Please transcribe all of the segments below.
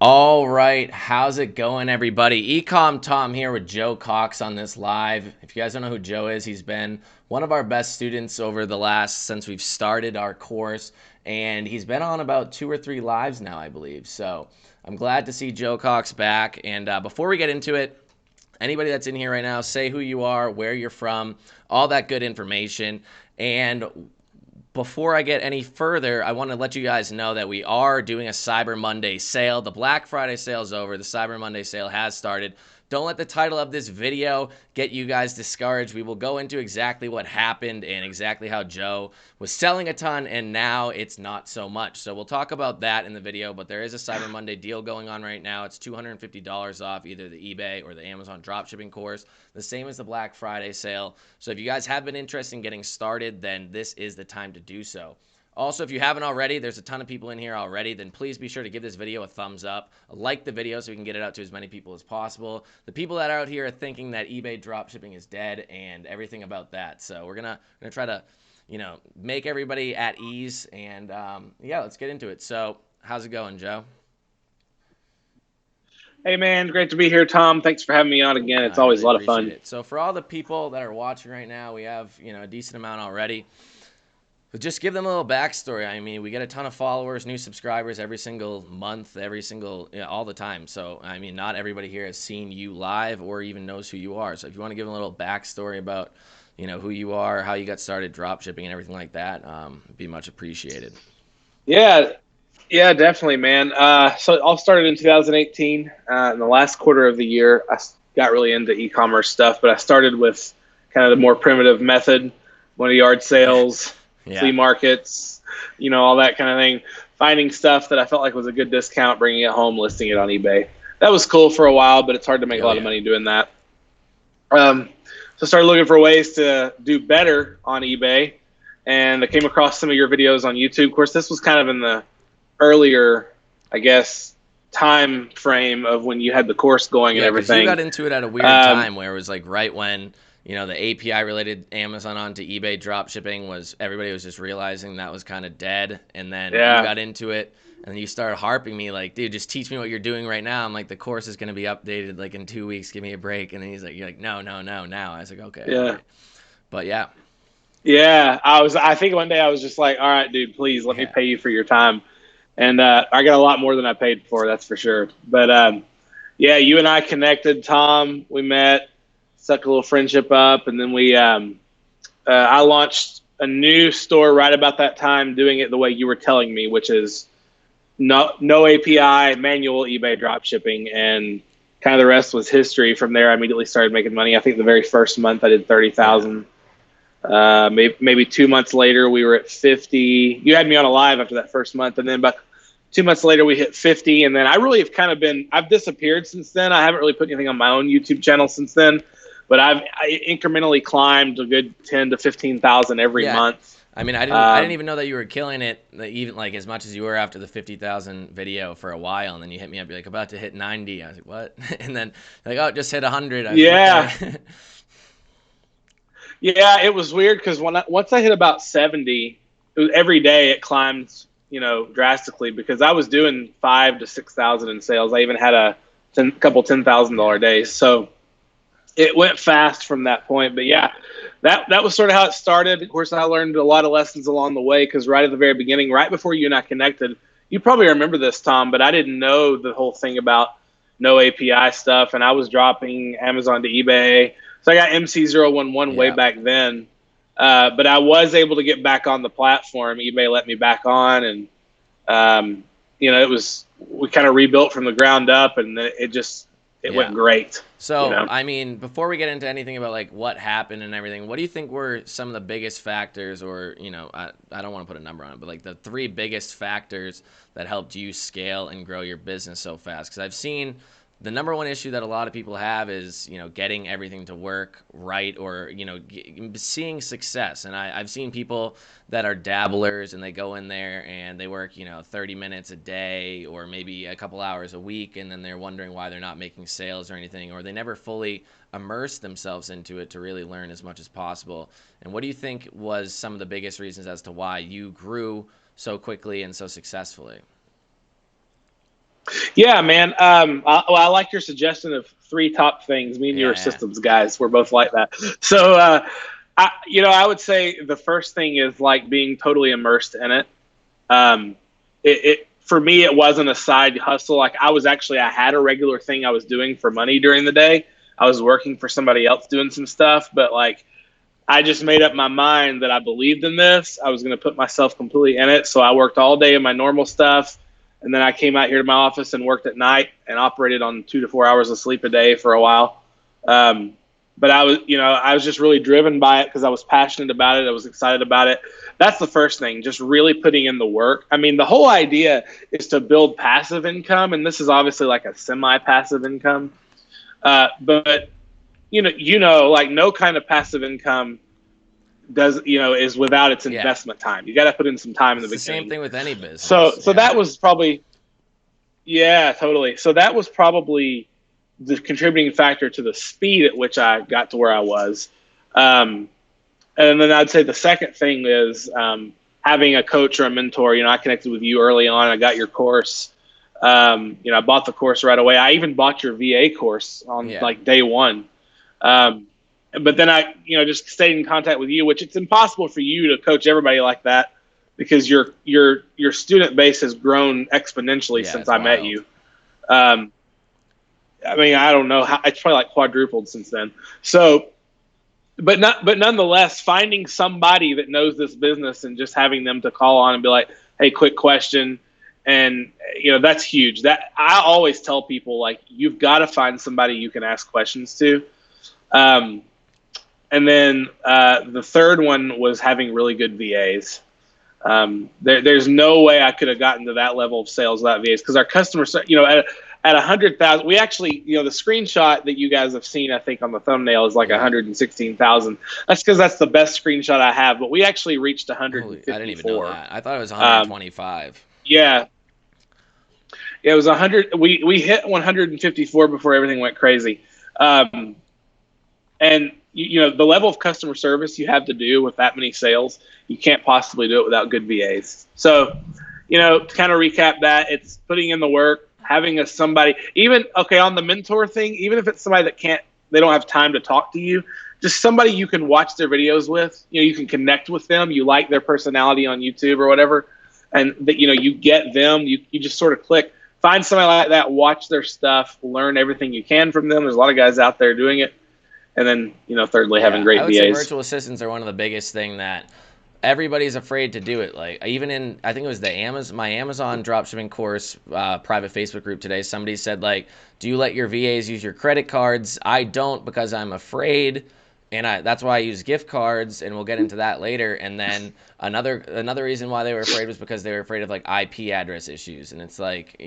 All right, how's it going, everybody? eCom Tom here with Joe Cox on this live. If you guys don't know who Joe is, he's been one of our best students over the last since we've started our course, and he's been on about 2 or 3 lives now, I believe. So I'm glad to see Joe Cox back. And before we get into it, anybody that's in here right now, say who you are, where you're from, all that good information. And before I get any further, I want to let you guys know that we are doing a Cyber Monday sale. The Black Friday sale is over. The Cyber Monday sale has started. Don't let the title of this video get you guys discouraged. We will go into exactly what happened and exactly how Joe was selling a ton and now it's not so much. So we'll talk about that in the video, but there is a Cyber Monday deal going on right now. It's $250 off either the eBay or the Amazon dropshipping course, the same as the Black Friday sale. So if you guys have been interested in getting started, then this is the time to do so. Also, if you haven't already, there's a ton of people in here already, then please be sure to give this video a thumbs up, like the video so we can get it out to as many people as possible. The people that are out here are thinking that eBay dropshipping is dead and everything about that. So we're gonna try to, make everybody at ease and yeah, let's get into it. So how's it going, Joe? Hey man, great to be here, Tom. Thanks for having me on again. It's I always really a lot of appreciate fun. it. So for all the people that are watching right now, we have, a decent amount already. But just give them a little backstory. I mean, we get a ton of followers, new subscribers every single month, all the time. So, I mean, not everybody here has seen you live or even knows who you are. So if you want to give a little backstory about, who you are, how you got started drop shipping and everything like that, it'd be much appreciated. Yeah, yeah, definitely, man. So it all started in 2018. In the last quarter of the year, got really into e-commerce stuff, but I started with kind of the more primitive method, one of yard sales, flea Yeah. markets, all that kind of thing. Finding stuff that I felt like was a good discount, bringing it home, listing it on eBay. That was cool for a while, but it's hard to make a Oh, lot of yeah. money doing that. So I started looking for ways to do better on eBay, and I came across some of your videos on YouTube. Of course, this was kind of in the earlier, I guess, time frame of when you had the course going and Yeah, because you everything. got into it at a weird Um, time where it was like right when, the API related Amazon onto eBay drop shipping was everybody was just realizing that was kind of dead. And then you yeah, got into it and you started harping me like, dude, just teach me what you're doing right now. I'm like, the course is going to be updated like in 2 weeks. Give me a break. And then you're like, no, no, no, now. I was like, okay, all yeah, right. But yeah, yeah. I think one day I was just like, all right, dude, please let me yeah, pay you for your time. And I got a lot more than I paid for, that's for sure. But yeah, you and I connected, Tom. We met, stuck a little friendship up, and then I launched a new store right about that time, doing it the way you were telling me, which is no API, manual eBay drop shipping, and kind of the rest was history. From there, I immediately started making money. I think the very first month I did thirty yeah. thousand. Maybe 2 months later we were at 50. You had me on a live after that first month, and then about 2 months later we hit 50. And then I really have kind of I've disappeared since then. I haven't really put anything on my own YouTube channel since then, but I incrementally climbed a good 10 to 15,000 every Yeah. month. I mean, I didn't Um, even know that you were killing it, like, even like as much as you were after the 50,000 video for a while, and then you hit me up, you're like about to hit 90. I was like, what? And then like, oh, just hit 100. I was like, yeah, okay. Yeah, it was weird because once I hit about 70, every day it climbed, drastically because I was doing 5 to 6,000 in sales. I even had a couple $10,000 Yeah. days, so it went fast from that point. But yeah, that was sort of how it started. Of course, I learned a lot of lessons along the way because right at the very beginning, right before you and I connected, you probably remember this, Tom, but I didn't know the whole thing about no API stuff, and I was dropping Amazon to eBay. So I got MC011 way Yeah. back then, but I was able to get back on the platform. eBay let me back on, and um, it was we kind of rebuilt from the ground up, and it went Yeah. great. You So, know. I mean, before we get into anything about like what happened and everything, what do you think were some of the biggest factors, or, I don't want to put a number on it, but like the 3 biggest factors that helped you scale and grow your business so fast? Because I've seen the number one issue that a lot of people have is, getting everything to work right or, seeing success. And I've seen people that are dabblers and they go in there and they work, 30 minutes a day or maybe a couple hours a week. And then they're wondering why they're not making sales or anything, or they never fully immerse themselves into it to really learn as much as possible. And what do you think was some of the biggest reasons as to why you grew so quickly and so successfully? Yeah, man. I like your suggestion of three top things. Me and you are Yeah, systems guys. We're both like that. So, I would say the first thing is like being totally immersed in it. Um, for me, it wasn't a side hustle. Like I had a regular thing I was doing for money during the day. I was working for somebody else doing some stuff, but like I just made up my mind that I believed in this. I was going to put myself completely in it. So I worked all day in my normal stuff. And then I came out here to my office and worked at night and operated on 2 to 4 hours of sleep a day for a while. Um, but I was just really driven by it because I was passionate about it. I was excited about it. That's the first thing, just really putting in the work. I mean, the whole idea is to build passive income. And this is obviously like a semi-passive income. But like no kind of passive income is without its yeah. investment time. You got to put in some time in the It's the beginning. same thing with any So business. so Yeah. that was probably yeah, totally. So that was probably the contributing factor to the speed at which I got to where I was. Um, and then I'd say the second thing is having a coach or a mentor. I connected with you early on. I got your course. I bought the course right away. I even bought your VA course on Yeah. like day one. Um, but then just stayed in contact with you, which it's impossible for you to coach everybody like that because your student base has grown exponentially Yeah, since it's I met wild. you. Um, I mean, I don't know how it's probably like quadrupled since then. So, but nonetheless, finding somebody that knows this business and just having them to call on and be like, "Hey, quick question," and that's huge. That I always tell people like you've got to find somebody you can ask questions to. Um, and then the third one was having really good VAs. There's no way I could have gotten to that level of sales without VAs because our customers, at 100,000, we actually, the screenshot that you guys have seen, I think on the thumbnail is like Yeah. 116,000. That's because that's the best screenshot I have. But we actually reached Holy, I didn't even know 154. that. I thought it was Um, 125. yeah, it was 100. We hit 154 before everything went crazy. And the level of customer service you have to do with that many sales, you can't possibly do it without good VAs. So, to kind of recap that, it's putting in the work, having somebody, even okay, on the mentor thing, even if it's somebody they don't have time to talk to you, just somebody you can watch their videos with. You can connect with them. You like their personality on YouTube or whatever, and that you get them. You just sort of click. Find somebody like that, watch their stuff, learn everything you can from them. There's a lot of guys out there doing it. And then, thirdly, having Yeah, I great would say VAs. virtual assistants are one of the biggest thing that everybody's afraid to do it. Like even in, I think it was my Amazon dropshipping course private Facebook group today. Somebody said like, "Do you let your VAs use your credit cards?" I don't because I'm afraid, and that's why I use gift cards, and we'll get into that later. And then another reason why they were afraid was because they were afraid of like IP address issues. And it's like,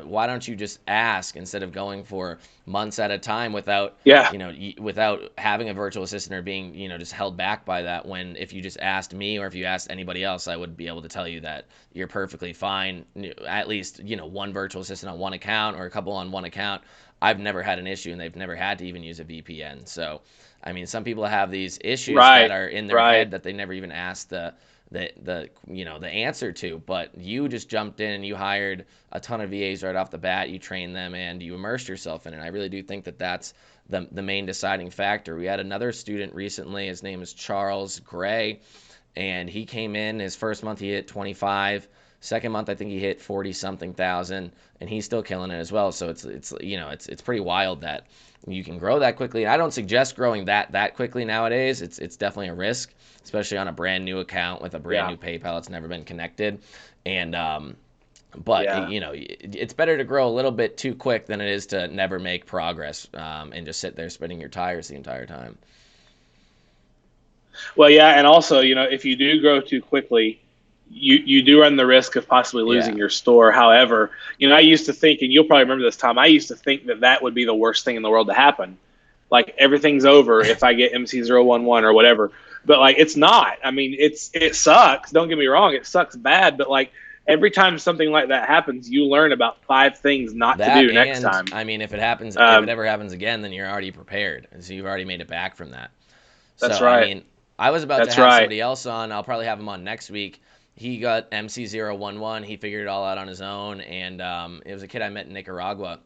why don't you just ask instead of going for months at a time without Yeah. without having a virtual assistant or being just held back by that, when if you just asked me or if you asked anybody else, I would be able to tell you that you're perfectly fine. At least one virtual assistant on one account or a couple on one account. I've never had an issue, and they've never had to even use a VPN. So I mean, some people have these issues that Right. are in their Right. head that they never even asked the answer to. But you just jumped in and you hired a ton of VAs right off the bat. You trained them and you immersed yourself in it. I really do think that that's the main deciding factor. We had another student recently. His name is Charles Gray, and he came in his first month he hit 25. Second month I think he hit 40 something thousand, and he's still killing it as well. So it's pretty wild that you can grow that quickly. I don't suggest growing that quickly nowadays. It's definitely a risk, especially on a brand new account with a brand Yeah. new PayPal that's never been connected. And but Yeah. it's better to grow a little bit too quick than it is to never make progress and just sit there spinning your tires the entire time. Well, yeah. And also, if you do grow too quickly, you do run the risk of possibly Yeah. losing your store. However, I used to think, and you'll probably remember this, Tom, I used to think that would be the worst thing in the world to happen. Like everything's over if I get MC011 or whatever. But like, it's not. I mean, it sucks. Don't get me wrong. It sucks bad. But like every time something like that happens, you learn about 5 things not to That, do next and time. I mean, if it Um, ever happens again, then you're already prepared, and so you've already made it back from that. So that's I right. mean, I was about to That's have right. somebody else on. I'll probably have him on next week. he got MC011. He figured it all out on his own, and it was a kid I met in Nicaragua,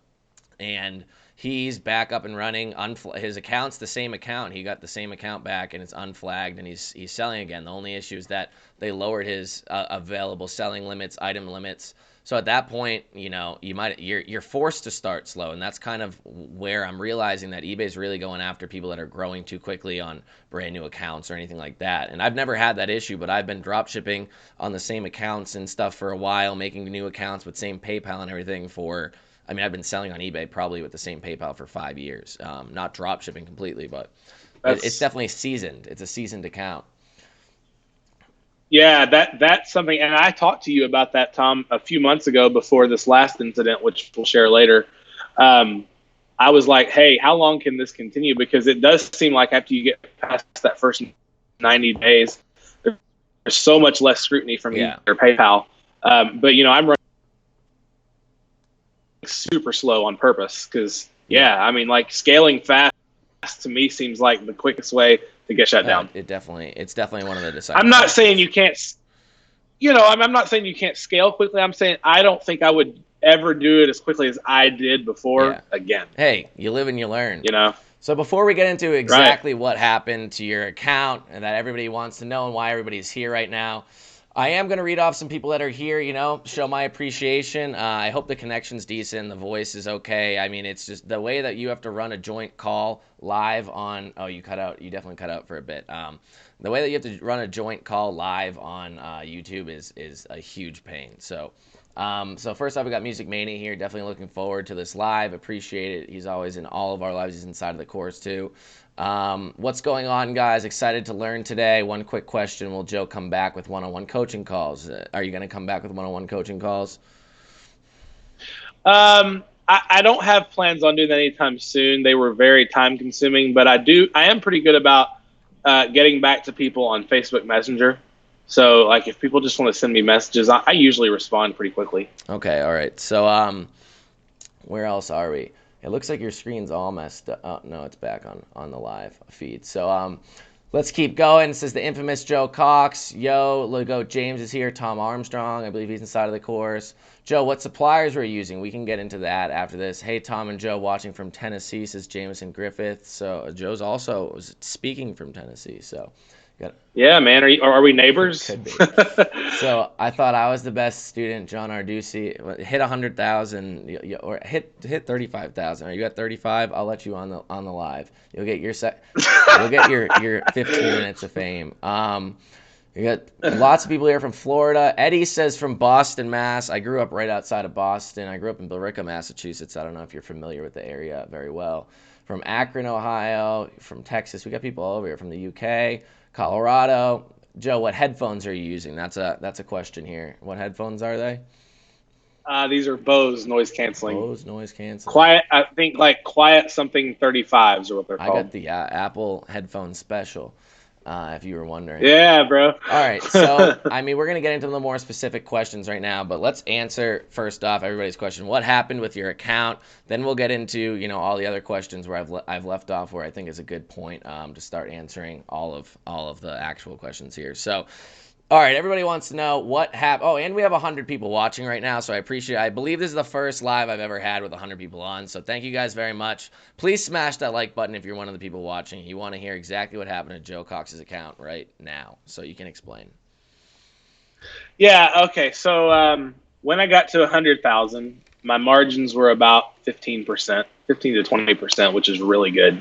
and he's back up and running. His account's the same account. He got the same account back, and it's unflagged, and he's selling again. The only issue is that they lowered his available selling limits, item limits. So at that point, you're forced to start slow, and that's kind of where I'm realizing that eBay's really going after people that are growing too quickly on brand new accounts or anything like that. And I've never had that issue, but I've been drop shipping on the same accounts and stuff for a while, making new accounts with same PayPal and everything for. I mean, I've been selling on eBay probably with the same PayPal for 5 years. Not drop shipping completely, but it's definitely seasoned. It's a seasoned account. Yeah, that's something, and I talked to you about that, Tom, a few months ago before this last incident, which we'll share later. I was like, hey, how long can this continue? Because it does seem like after you get past that first 90 days, there's so much less scrutiny from your PayPal. But, I'm running super slow on purpose because, I mean, like scaling fast to me seems like the quickest way to get shut down. It's definitely one of the deciding I'm not saying you can't, I'm not saying you can't scale quickly. I'm saying I don't think I would ever do it as quickly as I did before again. Hey, you live and you learn. So before we get into exactly what happened to your account and that everybody wants to know and why everybody's here right now, I am going to read off some people that are here, show my appreciation. I hope the connection's decent. The voice is okay. I mean, it's just the way that you have to run a joint call live on, you cut out. You definitely cut out for a bit. The way that you have to run a joint call live on YouTube is a huge pain. So first off, we got Music Mania here. Definitely looking forward to this live. Appreciate it. He's always in all of our lives. He's inside of the course too. What's going on, guys? Excited to learn today. One quick question. Will Joe come back with one-on-one coaching calls? Are you going to come back with one-on-one coaching calls? I don't have plans on doing that anytime soon. They were very time consuming, but I am pretty good about getting back to people on Facebook Messenger. So like if people just want to send me messages, I usually respond pretty quickly. Okay. All right. So where else are we? It looks like your screen's all messed up. Oh, no, it's back on the live feed. So let's keep going. It says the infamous Joe Cox. Yo, look, James is here. Tom Armstrong, I believe he's inside of the course. Joe, what suppliers we're using? We can get into that after this. Hey, Tom and Joe, watching from Tennessee, says Jameson Griffith. So Joe's also speaking from Tennessee. So. Yeah, man. Are we neighbors? Could be. So I thought I was the best student, John Arducci. Hit 100,000 or hit 35,000. Are you at 35? I'll let you on the live. You'll get your you'll get your 15 minutes of fame. You got lots of people here from Florida. Eddie says from Boston, Mass. I grew up right outside of Boston. I grew up in Billerica, Massachusetts. I don't know if you're familiar with the area very well. From Akron, Ohio. From Texas. We got people all over here from the UK. Colorado. Joe, what headphones are you using? That's a question here. What headphones are they? These are Bose noise canceling. Bose noise canceling. Quiet, I think like Quiet something 35s are what they're called. I got the Apple headphone special. If you were wondering. Yeah, bro. All right. So, I mean, we're going to get into the more specific questions right now, but let's answer first off everybody's question. What happened with your account? Then we'll get into, all the other questions where I've left off where I think is a good point to start answering all of the actual questions here. So, all right, everybody wants to know what happened. Oh, and we have 100 people watching right now, so I believe this is the first live I've ever had with 100 people on, so thank you guys very much. Please smash that like button if you're one of the people watching. You want to hear exactly what happened to Joe Cox's account right now, so you can explain. Yeah, okay, so when I got to 100,000, my margins were about 15%, 15 to 20%, which is really good.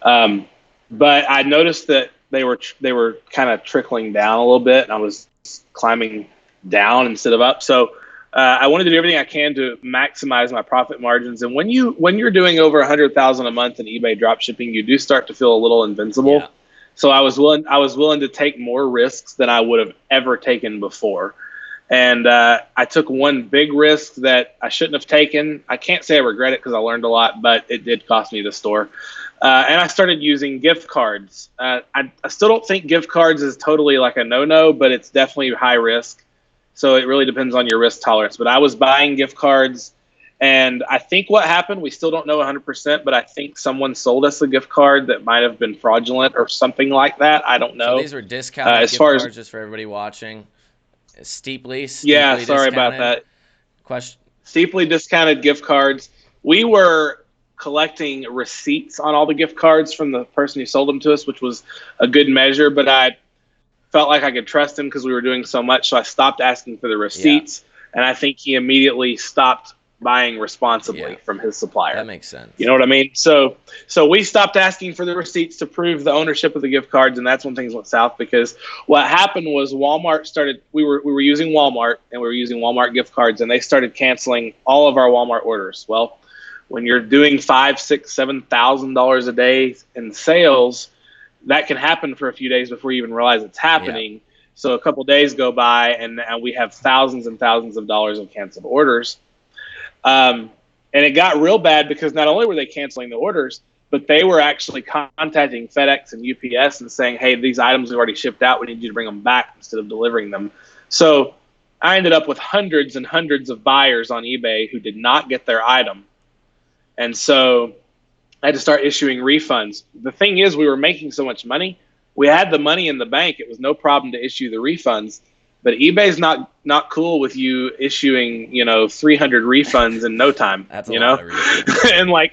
But I noticed that they were kind of trickling down a little bit, and I was climbing down instead of up. So I wanted to do everything I can to maximize my profit margins. And when you're doing over 100,000 a month in eBay dropshipping, you do start to feel a little invincible. Yeah. So I was willing to take more risks than I would have ever taken before. And I took one big risk that I shouldn't have taken. I can't say I regret it because I learned a lot, but it did cost me the store. And I started using gift cards. I still don't think gift cards is totally like a no-no, but it's definitely high risk. So it really depends on your risk tolerance. But I was buying gift cards, and I think what happened, we still don't know 100%, but I think someone sold us a gift card that might have been fraudulent or something like that. I don't know. So these were discounted gift cards, just for everybody watching. Yeah, steeply sorry about discounted. that. Question. Steeply discounted gift cards. We were collecting receipts on all the gift cards from the person who sold them to us, which was a good measure, but I felt like I could trust him because we were doing so much. So I stopped asking for the Yeah, receipts. And I think he immediately stopped buying responsibly yeah, from his that supplier. makes You sense. know what I mean? So we stopped asking for the receipts to prove the ownership of the gift cards, and that's when things went south. Because what happened was Walmart started. We were using Walmart, and we were using Walmart gift cards, and they started canceling all of our Walmart orders. Well, when you're doing $5, $6, $7,000 a day in sales, that can happen for a few days before you even realize it's Yeah, happening. So a couple days go by, and we have thousands and thousands of dollars of canceled orders. Um, and it got real bad because not only were they canceling the orders, but they were actually contacting FedEx and UPS and saying, "Hey, these items have already shipped out. We need you to bring them back instead of delivering them." So I ended up with hundreds and hundreds of buyers on eBay who did not get their item, and so I had to start issuing refunds. The thing is, we were making so much money. We had the money in the bank. It was no problem to issue the refunds. But eBay's not cool with you issuing, 300 refunds in no time, that's a lot of refunds. and like,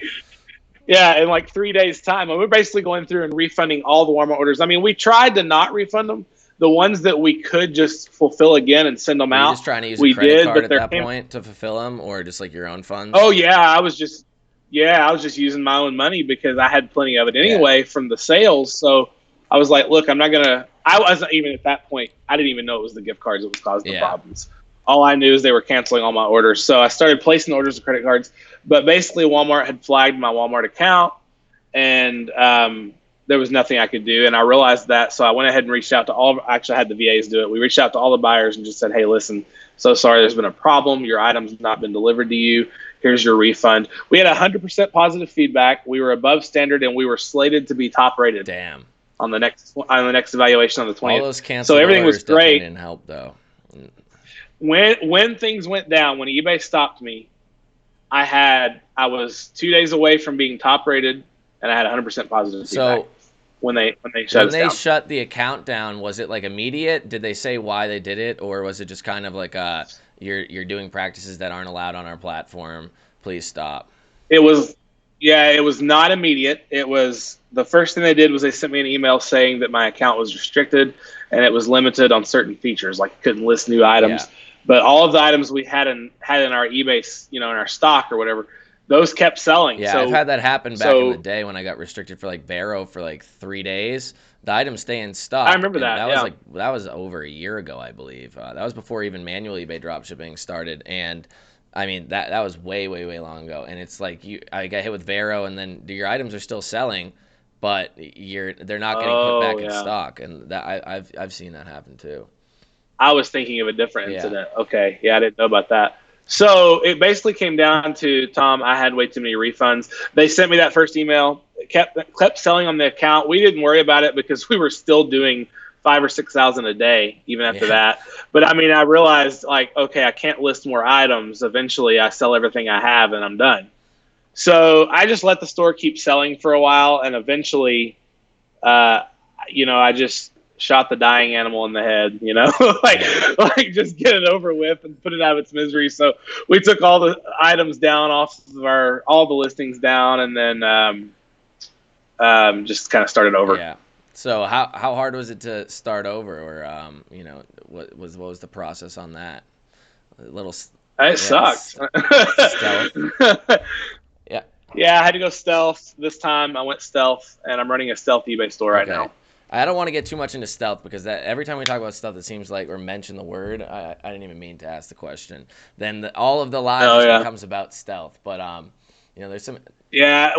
yeah, in like 3 days time. And we're basically going through and refunding all the Walmart orders. I mean, we tried to not refund them. The ones that we could just fulfill again and send them Were you out, just trying to use a we credit did. card But at there that came, point to fulfill them, or just like your own funds? oh yeah, I was just using my own money because I had plenty of it Yeah, anyway from the sales. So I was like, look, I'm not gonna. I wasn't even at that point. I didn't even know it was the gift cards that was causing the yeah. problems. All I knew is they were canceling all my orders. So I started placing orders with credit cards. But basically, Walmart had flagged my Walmart account, and there was nothing I could do. And I realized that, so I went ahead and reached out to all. Actually, I had the VAs do it. We reached out to all the buyers and just said, "Hey, listen, so sorry, there's been a problem. Your item's not been delivered to you. Here's your refund." We had 100% positive feedback. We were above standard, and we were slated to be top rated Damn. on the next evaluation on the All 20th. those So canceled everything was orders definitely great. didn't help, though. When things went down, when eBay stopped me, I was 2 days away from being top rated, and I had 100% positive feedback So when they shut when us they down. shut the account down, was it like immediate? Did they say why they did it, or was it just kind of like you're doing practices that aren't allowed on our platform? Please stop. It was, yeah, it was not immediate. It was the first thing they did was they sent me an email saying that my account was restricted and it was limited on certain features, like I couldn't list new Yeah. items. But all of the items we had in our eBay, in our stock or whatever, those kept selling. Yeah, I've So had that happen back in the so day when I got restricted for like Vero for like 3 days. The items stay in I stock, remember and that. Yeah. that was over a year ago, I believe. That was before even manual eBay dropshipping started, and I mean that was way, way, way long ago. And it's like I got hit with Vero, and then your items are still selling, but they're not getting put Oh back in yeah. stock, and I've seen that happen too. I was thinking of a different Yeah, incident. Okay, yeah, I didn't know about that. So it basically came down to Tom. I had way too many refunds. They sent me that first email. It kept selling on the account. We didn't worry about it because we were still doing 5 or 6 thousand a day even after yeah, that. But I mean, I realized like, okay, I can't list more items. Eventually, I sell everything I have and I'm done. So I just let the store keep selling for a while, and eventually, uh, I just shot the dying animal in the head, like yeah. like just get it over with and put it out of its misery. So we took all the items down off of all the listings down, and then just kind of started over. Yeah. So how hard was it to start over, or what was the process on that? A little, It yeah, sucked. stealth. Yeah. Yeah, I had to go stealth this time. I went stealth, and I'm running a stealth eBay store right Okay. now. I don't want to get too much into stealth because that every time we talk about stealth, it seems like or mention the word. I didn't even mean to ask the question. Then all of the live Oh just yeah, becomes about stealth. But there's some. yeah.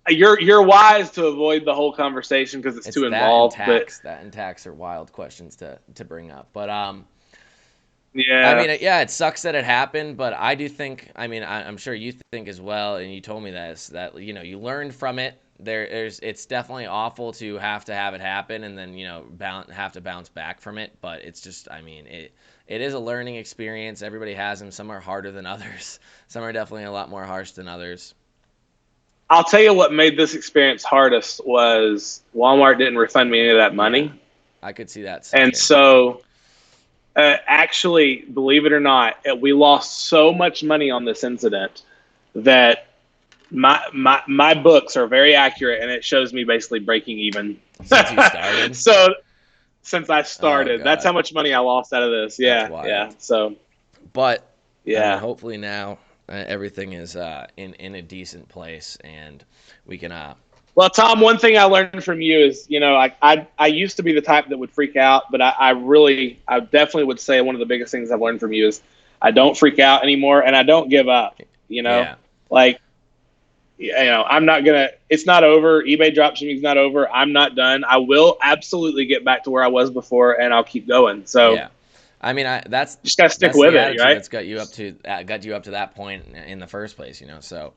You're wise to avoid the whole conversation because it's It's too that and involved. But tax. That and tax are wild questions to bring up. But I yeah, mean, yeah, it sucks that it happened, but I do think, I mean, I'm sure you think as well, and you told me this, that, you learned from it. It's definitely awful to have it happen and then, have to bounce back from it. But it's just, I mean, it is a learning experience. Everybody has them. Some are harder than others. Some are definitely a lot more harsh than others. I'll tell you what made this experience hardest was Walmart didn't refund me any of that Yeah, money, I could see that and sucking. so Actually, believe it or not, we lost so much money on this incident that my books are very accurate, and it shows me basically breaking even. Since you started? So since I Oh started, that's God, how much money I lost out of this. that's Yeah, yeah. wild. So But I mean, yeah. hopefully now everything is in a decent place, and we can. Well, Tom, one thing I learned from you is, I used to be the type that would freak out, but I definitely would say one of the biggest things I've learned from you is I don't freak out anymore, and I don't give up. Yeah, Like, I'm not gonna. It's not over. eBay dropshipping is not over. I'm not done. I will absolutely get back to where I was before, and I'll keep going. So yeah. I mean, that's just gotta stick that's with the it, attitude right? that's got you up to that point in the first place. So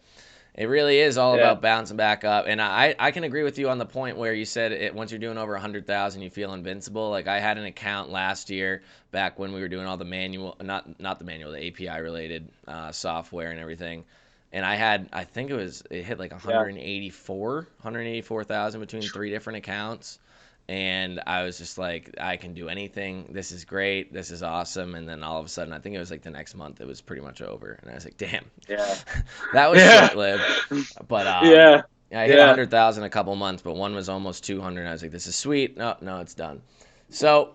it really is all Yeah. about bouncing back up. And I can agree with you on the point where you said once you're doing over 100,000, you feel invincible. Like I had an account last year back when we were doing all the manual, not the manual, the API related software and everything. And I think it hit like Yeah. 184,000 between three different accounts. And I was just like, I can do anything. This is great. This is awesome. And then all of a sudden, I think it was like the next month, it was pretty much over. And I was like, damn, Yeah. that was Yeah. short lived. But Yeah. I hit Yeah. 100,000 a couple months, but one was almost 200. And I was like, this is sweet. No, no, it's done. So,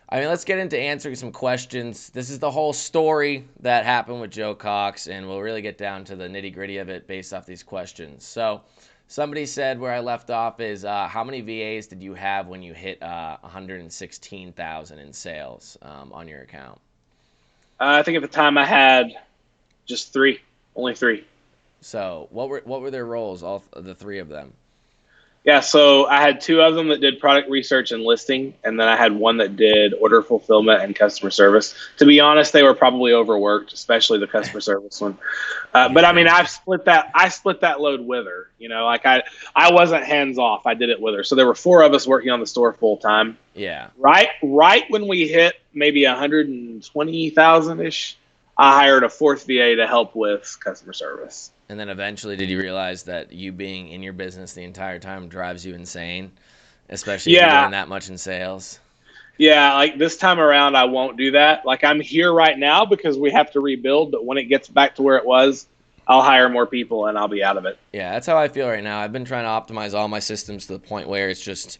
I mean, let's get into answering some questions. This is the whole story that happened with Joe Cox, and we'll really get down to the nitty gritty of it based off these questions. So, somebody said where I left off is how many VAs did you have when you hit 116,000 in sales on your account? I think at the time I had just three, only three. So, what were their roles? All the three of them. Yeah, so I had two of them that did product research and listing, and then I had one that did order fulfillment and customer service. To be honest, they were probably overworked, especially the customer service one. You But I mean, think? I split that load with her. Like I wasn't hands off. I did it with her. So there were four of us working on the store full time. Yeah. Right when we hit maybe 120,000 ish, I hired a fourth VA to help with customer service. And then eventually, did you realize that you being in your business the entire time drives you insane, especially if you're Yeah, doing that much in sales? yeah. Like this time around, I won't do that. Like I'm here right now because we have to rebuild. But when it gets back to where it was, I'll hire more people and I'll be out of it. Yeah, that's how I feel right now. I've been trying to optimize all my systems to the point where it's just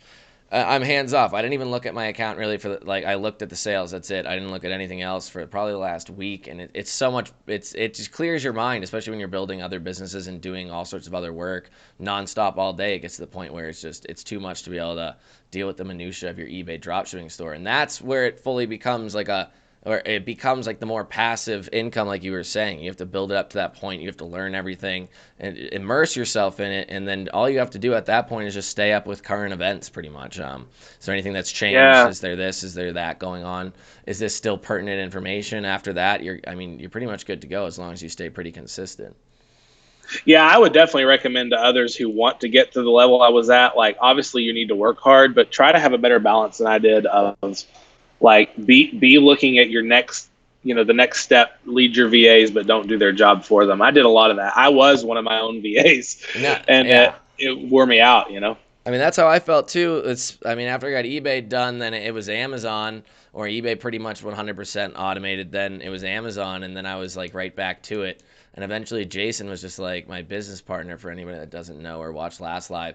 I'm hands off. I didn't even look at my account really like I looked at the sales. That's it. I didn't look at anything else for probably the last week, and it's so much. It just clears your mind, especially when you're building other businesses and doing all sorts of other work nonstop all day. It gets to the point where it's too much to be able to deal with the minutia of your eBay dropshipping store, and that's where it fully becomes or it becomes like the more passive income, like you were saying. You have to build it up to that point. You have to learn everything and immerse yourself in it. And then all you have to do at that point is just stay up with current events pretty much. Is there anything that's changed? Yeah, Is there this? Is there that going on? Is this still pertinent information? After that, you're pretty much good to go as long as you stay pretty consistent. yeah. I would definitely recommend to others who want to get to the level I was at. Like obviously, you need to work hard, but try to have a better balance than I did of like be looking at your next the next step, lead your VAs but don't do their job for them. I did a lot of that. I was one of my own VAs No, and yeah. it wore me out. I mean, that's how I felt too. After I got eBay done, then it was Amazon, or eBay pretty much 100% automated. Then it was Amazon, and then I was like right back to it. And eventually, Jason was just like my business partner. For anybody that doesn't know or watch Last Live,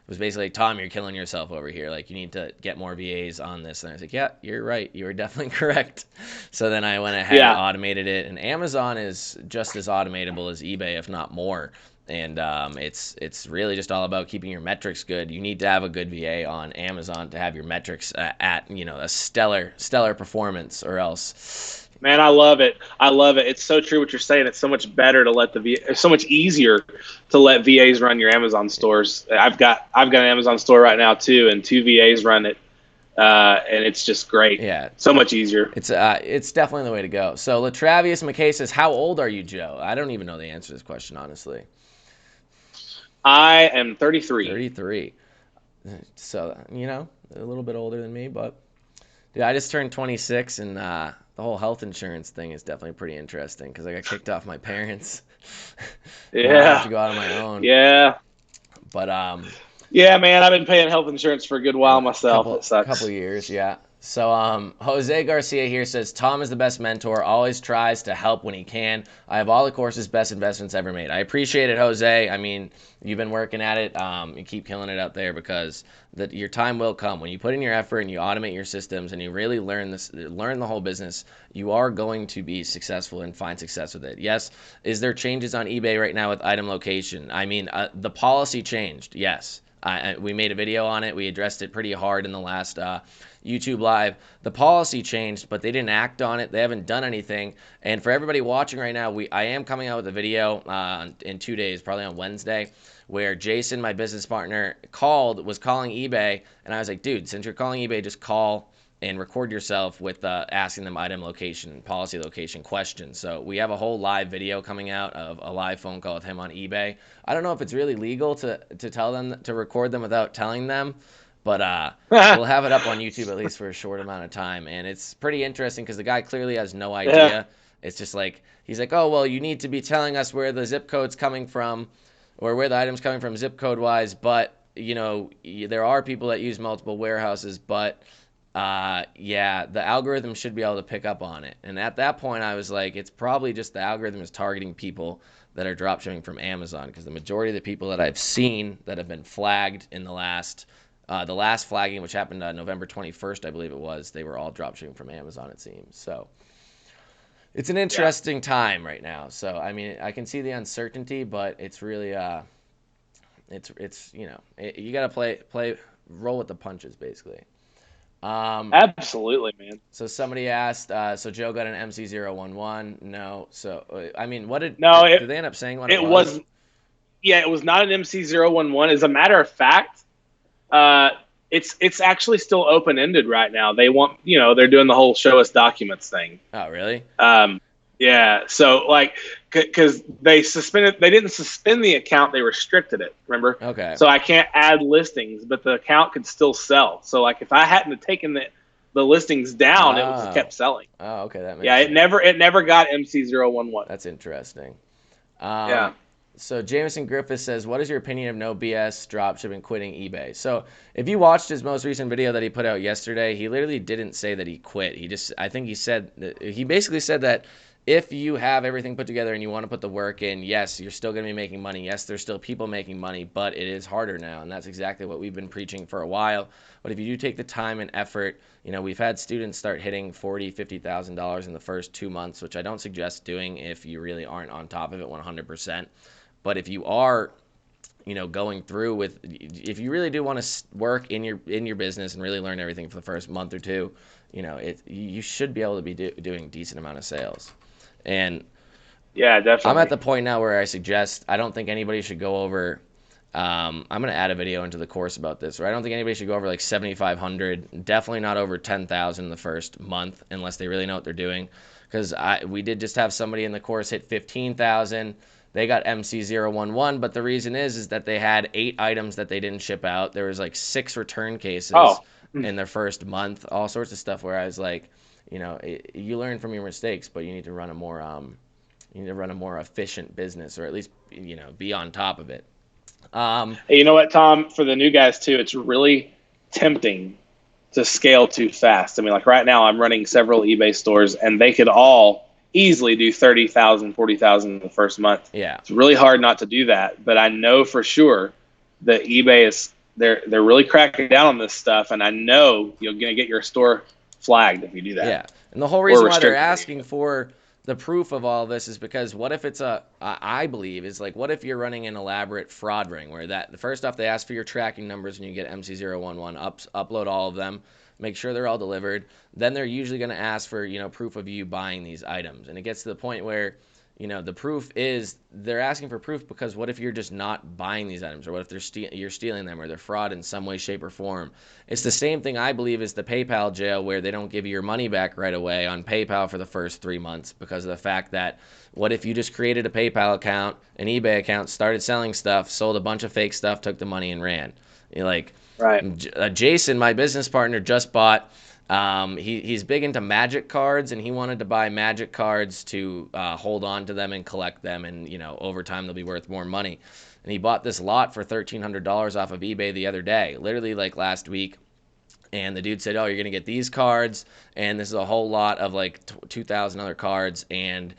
was basically like, Tom, you're killing yourself over here. Like, you need to get more VAs on this. And I was like, yeah, you're right. You are definitely correct. So then I went ahead and Yeah. automated it. And Amazon is just as automatable as eBay, if not more. And it's really just all about keeping your metrics good. You need to have a good VA on Amazon to have your metrics at a stellar performance, or else. Man, I love it. I love it. It's so true what you're saying. It's so much better to let it's so much easier to let VAs run your Amazon stores. I've got an Amazon store right now too, and two VAs run it, and it's just great. Yeah, So much easier. it's definitely the way to go. So Latravius McKay says, "How old are you, Joe?" I don't even know the answer to this question, honestly. I am 33. 33. So a little bit older than me, but dude, I just turned 26, and the whole health insurance thing is definitely pretty interesting because I got kicked off my parents. Now I have to Yeah. go out on my own. Yeah. But Yeah, man, I've been paying health insurance for a good while and myself. It couple sucks. years, yeah. So Jose Garcia here says Tom is the best mentor, always tries to help when he can. I have all the courses, best investments ever made. I appreciate it, Jose. I mean, you've been working at it. You keep killing it out there because your time will come when you put in your effort and you automate your systems and you really learn the whole business. You are going to be successful and find success with it. Yes, is there changes on eBay right now with item location? I mean, the policy changed. Yes. We made a video on it. We addressed it pretty hard in the last YouTube live. The policy changed, but they didn't act on it. They haven't done anything. And for everybody watching right now, I am coming out with a video in 2 days, probably on Wednesday, where Jason, my business partner, was calling eBay, and I was like, dude, since you're calling eBay, just call and record yourself with asking them item location, policy location questions. So we have a whole live video coming out of a live phone call with him on eBay. I don't know if it's really legal to tell them to record them without telling them, but we'll have it up on YouTube at least for a short amount of time. And it's pretty interesting because the guy clearly has no idea. Yeah. It's just like, he's like, oh, well, you need to be telling us where the zip code's coming from or where the item's coming from zip code wise. But, there are people that use multiple warehouses, but yeah, the algorithm should be able to pick up on it. And at that point, I was like, it's probably just the algorithm is targeting people that are dropshipping from Amazon, because the majority of the people that I've seen that have been flagged in the last flagging, which happened on November 21st, I believe it was, they were all dropshipping from Amazon, it seems. So it's an interesting time right now. So, I mean, I can see the uncertainty, but it's really, you got to roll with the punches, basically. Absolutely, man. So somebody asked, so Joe got an MC011? No. So, I mean, No, did they end up saying what it was? Yeah, it was not an MC011. As a matter of fact, it's actually still open ended right now. They want, they're doing the whole show us documents thing. Oh, really? Yeah. So because they didn't suspend the account, they restricted it. Remember? Okay. So I can't add listings, but the account could still sell. So like if I hadn't taken the listings down, it was kept selling. Oh, okay, that makes sense. sense. It never got MC011. That's interesting. Yeah. So Jameson Griffith says, what is your opinion of no BS dropshipping quitting eBay? So if you watched his most recent video that he put out yesterday, he literally didn't say that he quit. I think he basically said that if you have everything put together and you want to put the work in, yes, you're still going to be making money. Yes, there's still people making money, but it is harder now. And that's exactly what we've been preaching for a while. But if you do take the time and effort, we've had students start hitting $40,000, $50,000 in the first 2 months, which I don't suggest doing if you really aren't on top of it 100%. But if you are, going through if you really do want to work in your business and really learn everything for the first month or two, you should be able to be doing a decent amount of sales. And yeah, definitely. I'm at the point now where I don't think anybody should go over. I'm going to add a video into the course about this. Where I don't think anybody should go over like 7,500. Definitely not over 10,000 the first month unless they really know what they're doing. Because we did just have somebody in the course hit 15,000. They got MC011, but the reason is that they had 8 items that they didn't ship out. There was like 6 return cases in their first month. All sorts of stuff where I was like, you learn from your mistakes, but you need to run a more efficient business, or at least be on top of it. Hey, you know what, Tom? For the new guys too, it's really tempting to scale too fast. I mean, like right now, I'm running several eBay stores, and they could all easily do 30,000, 40,000 in the first month. Yeah, it's really hard not to do that. But I know for sure that eBay they're really cracking down on this stuff, and I know you're gonna get your store flagged if you do that. Yeah, and the whole reason why they're asking for the proof of all this is because what if it's I believe is like, what if you're running an elaborate fraud ring where first off they ask for your tracking numbers and you get MC011, upload all of them, make sure they're all delivered. Then they're usually going to ask for proof of you buying these items, and it gets to the point where the proof is they're asking for proof because what if you're just not buying these items, or what if you're stealing them, or they're fraud in some way, shape, or form. It's the same thing I believe is the PayPal jail, where they don't give you your money back right away on PayPal for the first 3 months because of the fact that what if you just created a PayPal account, an eBay account, started selling stuff, sold a bunch of fake stuff, took the money and ran. Right. Jason, my business partner, just bought. He's big into magic cards, and he wanted to buy magic cards to hold on to them and collect them, and over time they'll be worth more money. And he bought this lot for $1,300 off of eBay the other day, literally like last week. And the dude said, "Oh, you're gonna get these cards, and this is a whole lot of like 2,000 other cards, and